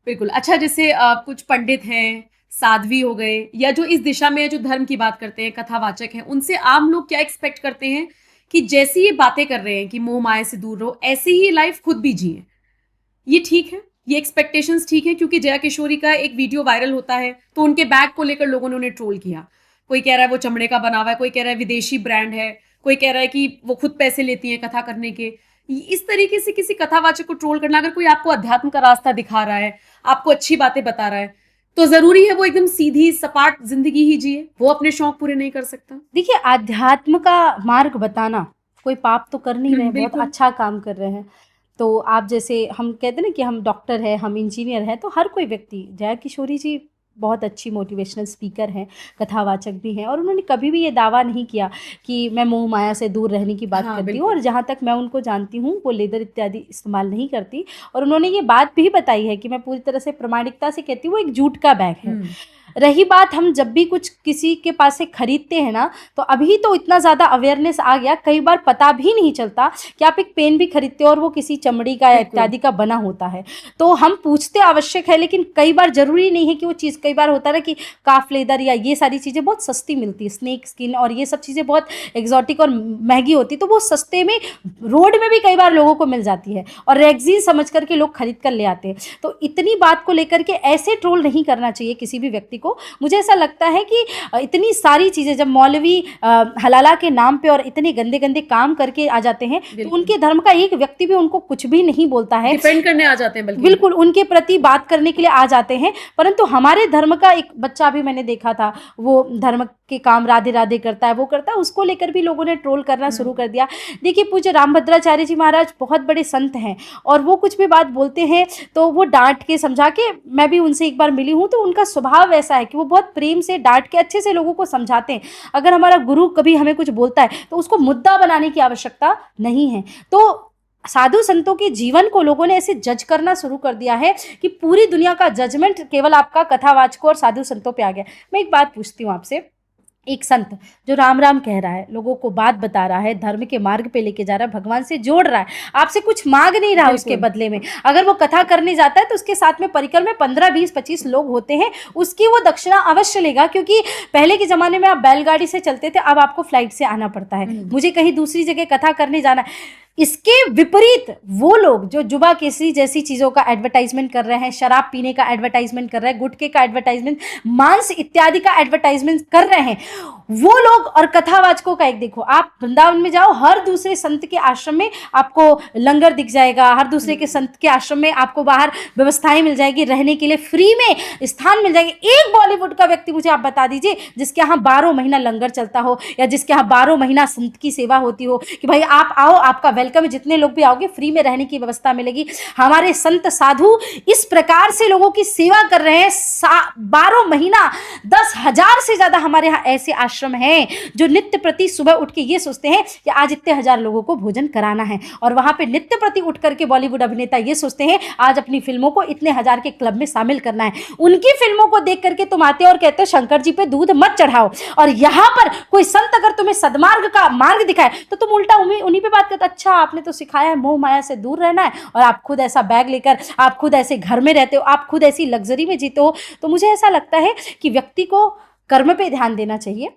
बिल्कुल। अच्छा, जैसे कुछ पंडित हैं, साध्वी हो गए, या जो इस दिशा में जो धर्म की बात करते हैं, कथावाचक हैं, उनसे आम लोग क्या एक्सपेक्ट करते हैं कि जैसी ये बातें कर रहे हैं कि मोह माया से दूर रहो, ऐसे ही लाइफ खुद भी जिए? ये ठीक है? ये एक्सपेक्टेशंस ठीक है? क्योंकि जया किशोरी का एक वीडियो वायरल होता है तो उनके बैग को लेकर लोगों ने उन्हें ट्रोल किया। कोई कह रहा है वो चमड़े का बना हुआ है, कोई कह रहा है विदेशी ब्रांड है, कोई कह रहा है कि वो खुद पैसे लेती हैं कथा करने के। इस तरीके से किसी कथावाचक को ट्रोल करना, अगर कोई आपको अध्यात्म का रास्ता दिखा रहा है, आपको अच्छी बातें बता रहा है, तो जरूरी है वो एकदम सीधी सपाट जिंदगी ही जिए? वो अपने शौक पूरे नहीं कर सकता? देखिए, अध्यात्म का मार्ग बताना, कोई पाप तो कर नहीं रहे, बहुत अच्छा काम कर रहे हैं। तो आप जैसे हम कहते हैं ना कि हम डॉक्टर हैं, हम इंजीनियर हैं, तो हर कोई व्यक्ति, जया किशोरी जी बहुत अच्छी मोटिवेशनल स्पीकर हैं, कथावाचक भी हैं, और उन्होंने कभी भी ये दावा नहीं किया कि मैं मोह माया से दूर रहने की बात करती हूँ। और जहाँ तक मैं उनको जानती हूँ, वो लेदर इत्यादि इस्तेमाल नहीं करती। और उन्होंने ये बात भी बताई है कि मैं पूरी तरह से प्रामाणिकता से कहती हूँ, वो एक जूट का बैग है। रही बात, हम जब भी कुछ किसी के पास से खरीदते हैं ना, तो अभी तो इतना ज़्यादा अवेयरनेस आ गया, कई बार पता भी नहीं चलता कि आप एक पेन भी खरीदते हो और वो किसी चमड़ी का या इत्यादि का बना होता है। तो हम पूछते आवश्यक है, लेकिन कई बार जरूरी नहीं है कि वो चीज़, कई बार होता है ना कि काफ लेदर या ये सारी चीज़ें बहुत सस्ती मिलती है, स्नेक स्किन और ये सब चीज़ें बहुत एग्जॉटिक और महंगी होती, तो वो सस्ते में रोड में भी कई बार लोगों को मिल जाती है और रेगजीन समझ करके लोग खरीद कर ले आते हैं। तो इतनी बात को लेकर के ऐसे ट्रोल नहीं करना चाहिए किसी भी व्यक्ति को। मुझे ऐसा लगता है कि इतनी सारी चीजें जब मौलवी हलाला के नाम पे और इतने गंदे गंदे काम करके आ जाते हैं, तो उनके धर्म का एक व्यक्ति भी उनको कुछ भी नहीं बोलता है, डिफेंड करने आ जाते हैं, बल्कि बिल्कुल उनके प्रति बात करने के लिए आ जाते हैं। परंतु हमारे धर्म का एक बच्चा भी मैंने देखा था, वो धर्म के काम राधे राधे करता है, वो करता है, उसको लेकर भी लोगों ने ट्रोल करना शुरू कर दिया। देखिए, पूज्य रामभद्राचार्य जी महाराज बहुत बड़े संत हैं, और वो कुछ भी बात बोलते हैं तो वो डांट के समझा के, मैं भी उनसे एक बार मिली हूँ, तो उनका स्वभाव ऐसा है कि वो बहुत प्रेम से डांट के अच्छे से लोगों को समझाते हैं। अगर हमारा गुरु कभी हमें कुछ बोलता है तो उसको मुद्दा बनाने की आवश्यकता नहीं है। तो साधु संतों के जीवन को लोगों ने ऐसे जज करना शुरू कर दिया है कि पूरी दुनिया का जजमेंट केवल आपका कथावाचकों और साधु संतों पे आ गया। मैं एक बात पूछती हूँ आपसे, एक संत जो राम राम कह रहा है, लोगों को बात बता रहा है, धर्म के मार्ग पे लेके जा रहा है, भगवान से जोड़ रहा है, आपसे कुछ मांग नहीं रहा उसके बदले में, अगर वो कथा करने जाता है तो उसके साथ में परिकर में 15, 20, 25 लोग होते हैं, उसकी वो दक्षिणा अवश्य लेगा, क्योंकि पहले के जमाने में आप बैलगाड़ी से चलते थे, अब आपको फ्लाइट से आना पड़ता है, मुझे कहीं दूसरी जगह कथा करने जाना है। इसके विपरीत वो लोग जो जुबा केसरी जैसी चीजों का एडवर्टाइजमेंट कर रहे हैं, शराब पीने का एडवर्टाइजमेंट कर रहे हैं, गुटखे का एडवर्टाइजमेंट, मांस इत्यादि का एडवर्टाइजमेंट कर रहे हैं, वो लोग और कथावाचकों का एक देखो, आप वृंदावन में जाओ, हर दूसरे संत के आश्रम में आपको लंगर दिख जाएगा, हर दूसरे के संत के आश्रम में आपको बाहर व्यवस्थाएं मिल जाएगी, रहने के लिए फ्री में स्थान मिल जाएगी। एक बॉलीवुड का व्यक्ति मुझे आप बता दीजिए जिसके यहाँ 12 महीना लंगर चलता हो, या जिसके यहाँ 12 महीना संत की सेवा होती हो कि भाई आप आओ, आपका वेलकम है, जितने लोग भी आओगे फ्री में रहने की व्यवस्था मिलेगी। हमारे संत साधु इस प्रकार से लोगों की सेवा कर रहे हैं 12 महीना, 10,000 से ज्यादा हमारे यहाँ ऐसे आश्रम हैं जो नित्य प्रति सुबह उठ के ये सोचते हैं कि आज इतने हजार लोगों को भोजन कराना है, और वहां पे नित्य प्रति उठ करके बॉलीवुड अभिनेता ये सोचते हैं आज अपनी फिल्मों को इतने हजार के क्लब में शामिल करना है। उनकी फिल्मों को देख करके तुम आते हो और कहते हो शंकर जी पे दूध मत चढ़ाओ, और यहां पर कोई संत अगर तुम्हें सदमार्ग का मार्ग दिखाए तो तुम उल्टा उन्हीं पे बात करते, अच्छा आपने तो सिखाया है मोह माया से दूर रहना है, और आप खुद ऐसा बैग लेकर, आप खुद ऐसे घर में रहते हो, आप खुद ऐसी लग्जरी में जीते हो। तो मुझे ऐसा लगता है कि व्यक्ति को कर्म पे ध्यान देना चाहिए,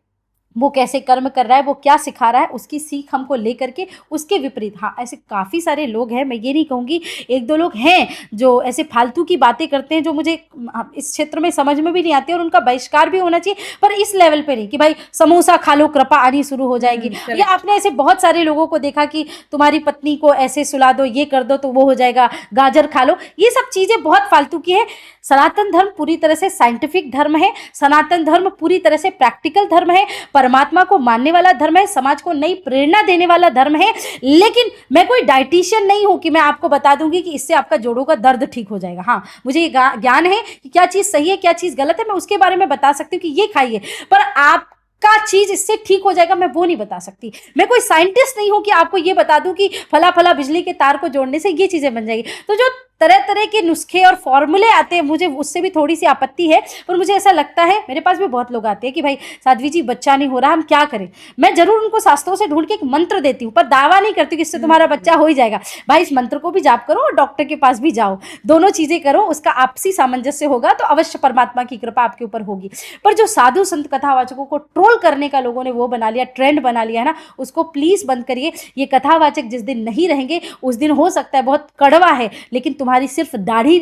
वो कैसे कर्म कर रहा है, वो क्या सिखा रहा है, उसकी सीख हमको लेकर के उसके विपरीत। हाँ, ऐसे काफ़ी सारे लोग हैं, मैं ये नहीं कहूँगी, एक दो लोग हैं जो ऐसे फालतू की बातें करते हैं जो मुझे इस क्षेत्र में समझ में भी नहीं आती, और उनका बहिष्कार भी होना चाहिए, पर इस लेवल पे नहीं कि भाई समोसा खा लो कृपा आनी शुरू हो जाएगी, या आपने ऐसे बहुत सारे लोगों को देखा कि तुम्हारी पत्नी को ऐसे सुला दो, ये कर दो तो वो हो जाएगा, गाजर खा लो, ये सब चीज़ें बहुत फालतू की है। सनातन धर्म पूरी तरह से साइंटिफिक धर्म है, सनातन धर्म पूरी तरह से प्रैक्टिकल धर्म है, परमात्मा को मानने वाला धर्म है, समाज को नई प्रेरणा देने वाला धर्म है। लेकिन मैं कोई डाइटिशियन नहीं हूं कि मैं आपको बता दूंगी कि इससे आपका जोड़ों का दर्द ठीक हो जाएगा। हाँ, मुझे ये ज्ञान है कि क्या चीज सही है क्या चीज गलत है, मैं उसके बारे में बता सकती हूँ कि ये खाइए, पर आप का चीज इससे ठीक हो जाएगा मैं वो नहीं बता सकती। मैं कोई साइंटिस्ट नहीं हूं कि आपको ये बता दूं कि फला फला बिजली के तार को जोड़ने से ये चीजें बन जाएगी। तो जो तरह तरह के नुस्खे और फॉर्मूले आते हैं, मुझे उससे भी थोड़ी सी आपत्ति है, पर मुझे ऐसा लगता है, मेरे पास भी बहुत लोग आते हैं कि भाई साध्वी जी बच्चा नहीं हो रहा, हम क्या करें। मैं जरूर उनको शास्त्रों से ढूंढ के एक मंत्र देती हूँ, पर दावा नहीं करती कि इससे तुम्हारा बच्चा हो ही जाएगा। भाई इस मंत्र को भी जाप करो और डॉक्टर के पास भी जाओ, दोनों चीजें करो, उसका आपसी सामंजस्य होगा तो अवश्य परमात्मा की कृपा आपके ऊपर होगी। पर जो साधु संत कथावाचकों को ट्रोल करने का लोगों ने वो बना लिया, ट्रेंड बना लिया है ना, उसको प्लीज बंद करिए। ये कथावाचक जिस दिन नहीं रहेंगे उस दिन हो सकता है बहुत कड़वा है, लेकिन तुम्हारी सिर्फ दाढ़ी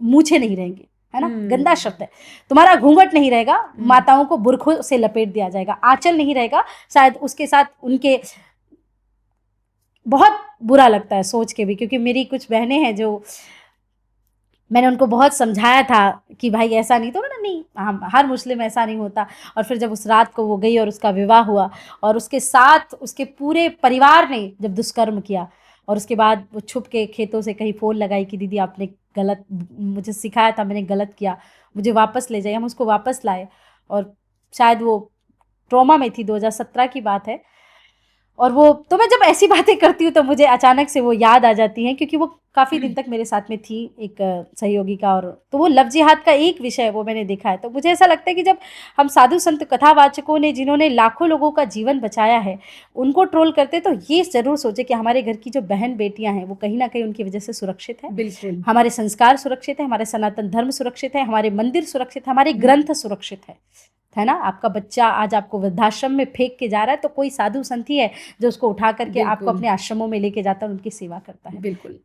मूछे नहीं रहेंगे, है ना, गंदा शब्द है, तुम्हारा घूंघट नहीं रहेगा, माताओं को बुरखों से लपेट दिया जाएगा, आंचल नहीं रहेगा, शायद उसके साथ उनके बहुत बुरा लगता है सोच के भी, क्योंकि मेरी कुछ बहनें हैं जो मैंने उनको बहुत समझाया था कि भाई ऐसा नहीं, तो ना नहीं, हर मुस्लिम ऐसा नहीं होता। और फिर जब उस रात को वो गई और उसका विवाह हुआ और उसके साथ उसके पूरे परिवार ने जब दुष्कर्म किया, और उसके बाद वो छुप के खेतों से कहीं फोन लगाई कि दीदी आपने गलत, मुझे सिखाया था मैंने गलत किया, मुझे वापस ले जाइए। हम उसको वापस लाए, और शायद वो ट्रॉमा में थी, 2017 की बात है। और वो तो मैं जब ऐसी बातें करती हूँ तो मुझे अचानक से वो याद आ जाती हैं, क्योंकि वो काफ़ी दिन तक मेरे साथ में थी एक सहयोगी का, और तो वो लव जिहाद का एक विषय वो मैंने देखा है। तो मुझे ऐसा लगता है कि जब हम साधु संत कथावाचकों ने जिन्होंने लाखों लोगों का जीवन बचाया है उनको ट्रोल करते, तो ये जरूर सोचे कि हमारे घर की जो बहन बेटियां हैं वो कहीं ना कहीं उनकी वजह से सुरक्षित है। बिल्कुल, हमारे संस्कार सुरक्षित है, हमारे सनातन धर्म सुरक्षित है, हमारे मंदिर सुरक्षित है, हमारे ग्रंथ सुरक्षित है ना। आपका बच्चा आज आपको वृद्धाश्रम में फेंक के जा रहा है तो कोई साधु संत ही है जो उसको उठा करके आपको अपने आश्रमों में लेके जाता है, उनकी सेवा करता है। बिल्कुल।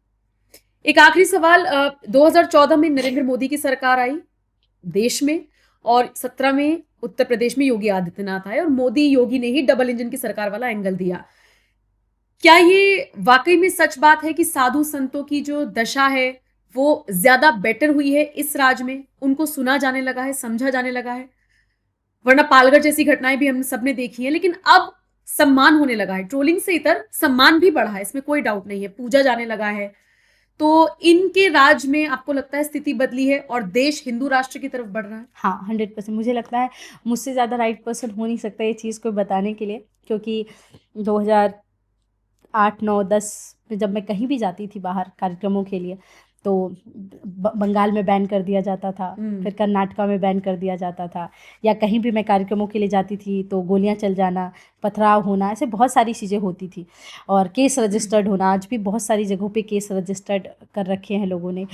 एक आखिरी सवाल, 2014 में नरेंद्र मोदी की सरकार आई देश में, और 17 में उत्तर प्रदेश में योगी आदित्यनाथ आए, और मोदी योगी ने ही डबल इंजन की सरकार वाला एंगल दिया। क्या ये वाकई में सच बात है कि साधु संतों की जो दशा है वो ज्यादा बेटर हुई है इस राज में, उनको सुना जाने लगा है, समझा जाने लगा है? वरना पालघर जैसी घटनाएं भी हम सबने देखी है, लेकिन अब सम्मान होने लगा है, ट्रोलिंग से इतर सम्मान भी बढ़ा है, इसमें कोई डाउट नहीं है, पूजा जाने लगा है। तो इनके राज में आपको लगता है स्थिति बदली है और देश हिंदू राष्ट्र की तरफ बढ़ रहा है? हाँ, 100% मुझे लगता है मुझसे ज़्यादा राइट पर्सन हो नहीं सकता ये चीज़ को बताने के लिए, क्योंकि 8, 9, 10 में जब मैं कहीं भी जाती थी बाहर कार्यक्रमों के लिए, तो बंगाल में बैन कर दिया जाता था, फिर कर्नाटका में बैन कर दिया जाता था, या कहीं भी मैं कार्यक्रमों के लिए जाती थी तो गोलियां चल जाना, पथराव होना, ऐसे बहुत सारी चीज़ें होती थी, और केस रजिस्टर्ड होना। आज भी बहुत सारी जगहों पे केस रजिस्टर्ड कर रखे हैं लोगों ने।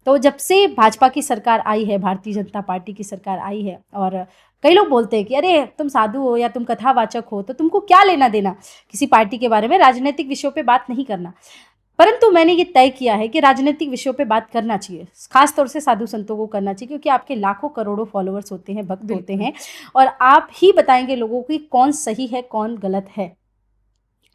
तो जब से भाजपा की सरकार आई है, भारतीय जनता पार्टी की सरकार आई है, और कई लोग बोलते हैं कि अरे तुम साधु हो या तुम कथावाचक हो तो तुमको क्या लेना देना किसी पार्टी के बारे में, राजनीतिक विषयों पे बात नहीं करना। परंतु मैंने ये तय किया है कि राजनीतिक विषयों पे बात करना चाहिए, खास तौर से साधु संतों को करना चाहिए, क्योंकि आपके लाखों करोड़ों फॉलोअर्स होते हैं, भक्त होते हैं, और आप ही बताएंगे लोगों को कौन सही है कौन गलत है।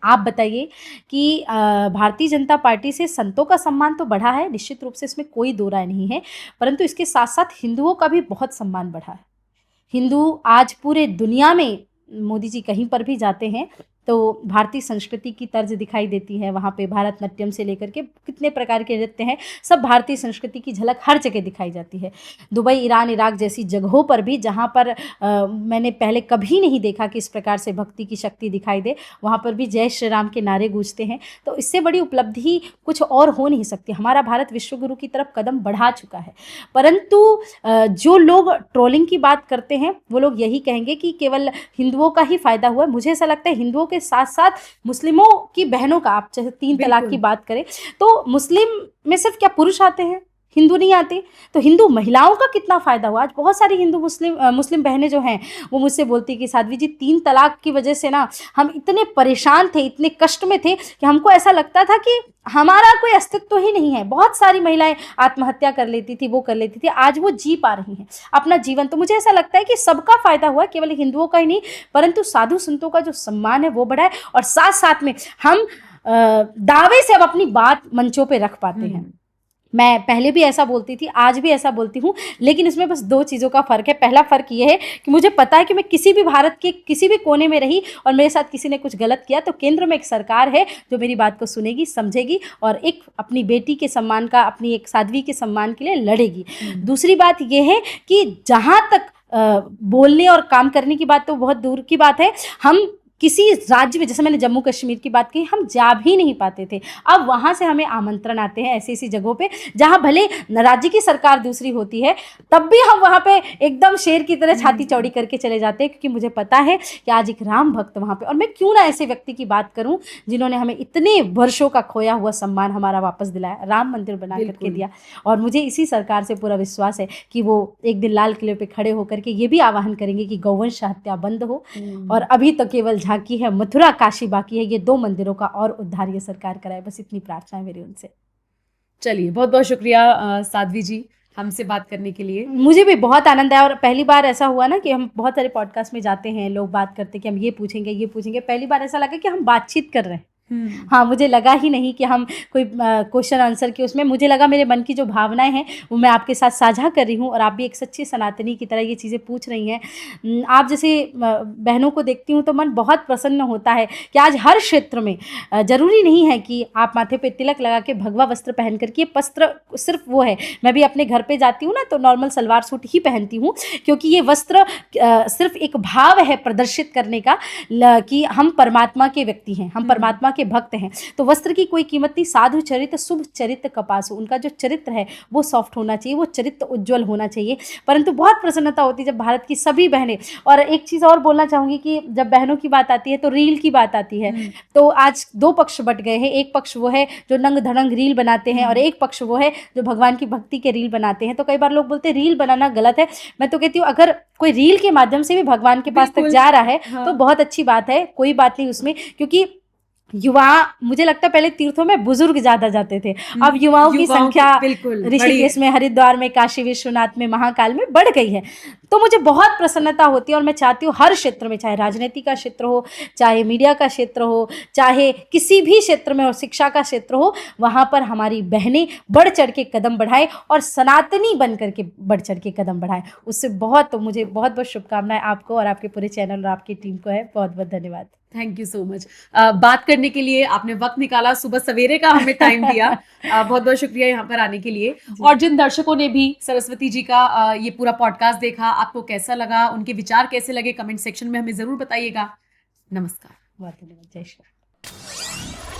आप बताइए कि भारतीय जनता पार्टी से संतों का सम्मान तो बढ़ा है, निश्चित रूप से इसमें कोई दो राय नहीं है, परंतु इसके साथ साथ हिंदुओं का भी बहुत सम्मान बढ़ा है। हिंदू आज पूरे दुनिया में, मोदी जी कहीं पर भी जाते हैं तो भारतीय संस्कृति की तर्ज दिखाई देती है। वहाँ पे भारतनाट्यम से लेकर के कितने प्रकार के नृत्य हैं, सब भारतीय संस्कृति की झलक हर जगह दिखाई जाती है। दुबई, ईरान, इराक जैसी जगहों पर भी, जहाँ पर मैंने पहले कभी नहीं देखा कि इस प्रकार से भक्ति की शक्ति दिखाई दे, वहाँ पर भी जय श्री राम के नारे गूंजते हैं। तो इससे बड़ी उपलब्धि कुछ और हो नहीं सकती। हमारा भारत विश्वगुरु की तरफ कदम बढ़ा चुका है। परंतु जो लोग ट्रोलिंग की बात करते हैं वो लोग यही कहेंगे कि केवल हिंदुओं का ही फायदा हुआ। मुझे ऐसा लगता है हिंदुओं के साथ साथ मुस्लिमों की बहनों का, आप चाहे 3 तलाक की बात करें तो मुस्लिम में सिर्फ क्या पुरुष आते हैं, हिंदू नहीं आते, तो हिंदू महिलाओं का कितना फायदा हुआ। आज बहुत सारी हिंदू मुस्लिम बहनें जो हैं वो मुझसे बोलती कि साध्वी जी 3 तलाक की वजह से ना हम इतने परेशान थे, इतने कष्ट में थे कि हमको ऐसा लगता था कि हमारा कोई अस्तित्व ही नहीं है। बहुत सारी महिलाएं आत्महत्या कर लेती थी, वो कर लेती थी, आज वो जी पा रही हैं अपना जीवन। तो मुझे ऐसा लगता है कि सबका फायदा हुआ, केवल हिंदुओं का ही नहीं, परंतु साधु संतों का जो सम्मान है वो बढ़ा है, और साथ साथ में हम दावे से अब अपनी बात मंचों पे रख पाते हैं। मैं पहले भी ऐसा बोलती थी, आज भी ऐसा बोलती हूँ, लेकिन इसमें बस 2 चीज़ों का फ़र्क है। पहला फ़र्क ये है कि मुझे पता है कि मैं किसी भी भारत के किसी भी कोने में रही और मेरे साथ किसी ने कुछ गलत किया तो केंद्र में एक सरकार है जो मेरी बात को सुनेगी, समझेगी और एक अपनी बेटी के सम्मान का, अपनी एक साध्वी के सम्मान के लिए लड़ेगी। दूसरी बात ये है कि जहाँ तक बोलने और काम करने की बात तो बहुत दूर की बात है, हम किसी राज्य में, जैसे मैंने जम्मू कश्मीर की बात की, हम जा भी नहीं पाते थे, अब वहाँ से हमें आमंत्रण आते हैं ऐसी ऐसी जगहों पे जहाँ भले राज्य की सरकार दूसरी होती है, तब भी हम वहाँ पे एकदम शेर की तरह छाती चौड़ी करके चले जाते हैं, क्योंकि मुझे पता है कि आज एक राम भक्त वहाँ पे, और मैं क्यों ना ऐसे व्यक्ति की बात करूँ जिन्होंने हमें इतने वर्षों का खोया हुआ सम्मान हमारा वापस दिलाया, राम मंदिर बना करके दिया। और मुझे इसी सरकार से पूरा विश्वास है कि वो एक दिन लाल किले पे खड़े होकर के ये भी आह्वान करेंगे कि गौवंश हत्या बंद हो, और अभी तो केवल झांकी है, मथुरा काशी बाकी है, ये 2 मंदिरों का और उद्धार ये सरकार कराए, बस इतनी प्रार्थना है मेरी उनसे। चलिए, बहुत बहुत शुक्रिया साध्वी जी हमसे बात करने के लिए। मुझे भी बहुत आनंद आया, और पहली बार ऐसा हुआ ना कि हम बहुत सारे पॉडकास्ट में जाते हैं, लोग बात करते हैं कि हम ये पूछेंगे, पहली बार ऐसा लगा कि हम बातचीत कर रहे हैं। हाँ, मुझे लगा ही नहीं कि हम कोई क्वेश्चन आंसर की उसमें, मुझे लगा मेरे मन की जो भावनाएं हैं वो मैं आपके साथ साझा कर रही हूँ, और आप भी एक सच्ची सनातनी की तरह ये चीज़ें पूछ रही हैं। आप जैसे बहनों को देखती हूँ तो मन बहुत प्रसन्न होता है कि आज हर क्षेत्र में, ज़रूरी नहीं है कि आप माथे पे तिलक लगा के भगवा वस्त्र पहन करके, वस्त्र सिर्फ वो है, मैं भी अपने घर पे जाती हूँ ना तो नॉर्मल सलवार सूट ही पहनती हूँ, क्योंकि ये वस्त्र सिर्फ एक भाव है प्रदर्शित करने का कि हम परमात्मा के व्यक्ति हैं, हम परमात्मा भक्त हैं। तो वस्त्र की कोई कीमत नहीं। साधु चरित्र शुभ चरित्र कपासु, उनका जो चरित्र है वो सॉफ्ट होना चाहिए, वो चरित्र उज्जवल होना चाहिए। परंतु बहुत प्रसन्नता होती है जब भारत की सभी बहनें, और एक चीज़ और बोलना चाहूँगी कि जब बहनों की बात आती है तो रील की बात आती है, तो आज 2 पक्ष बट गए हैं। एक पक्ष वो है जो नंग धड़ंग रील बनाते हैं, और एक पक्ष वो है जो भगवान की भक्ति के रील बनाते हैं। तो कई बार लोग बोलते हैं रील बनाना गलत है, मैं तो कहती हूँ अगर कोई रील के माध्यम से भी भगवान के पास तक जा रहा है तो बहुत अच्छी बात है, कोई बात नहीं उसमें, क्योंकि युवा, मुझे लगता है पहले तीर्थों में बुजुर्ग ज्यादा जाते थे, अब युवाओं की संख्या ऋषिकेश में, हरिद्वार में, काशी विश्वनाथ में, महाकाल में बढ़ गई है। तो मुझे बहुत प्रसन्नता होती है, और मैं चाहती हूँ हर क्षेत्र में, चाहे राजनीति का क्षेत्र हो, चाहे मीडिया का क्षेत्र हो, चाहे किसी भी क्षेत्र में, और शिक्षा का क्षेत्र हो, वहाँ पर हमारी बहनें बढ़ चढ़ के कदम बढ़ाएं और सनातनी बन करके बढ़ चढ़ के कदम बढ़ाएं। उससे बहुत, तो मुझे बहुत बहुत शुभकामनाएं आपको और आपके पूरे चैनल और आपकी टीम को है। बहुत बहुत धन्यवाद। Thank you so much. बात करने के लिए आपने वक्त निकाला, सुबह सवेरे का हमें टाइम दिया। बहुत बहुत शुक्रिया यहाँ पर आने के लिए। और जिन दर्शकों ने भी सरस्वती जी का ये पूरा पॉडकास्ट देखा, आपको कैसा लगा, उनके विचार कैसे लगे, कमेंट सेक्शन में हमें जरूर बताइएगा। नमस्कार। बहुत धन्यवाद। जय श्री राम।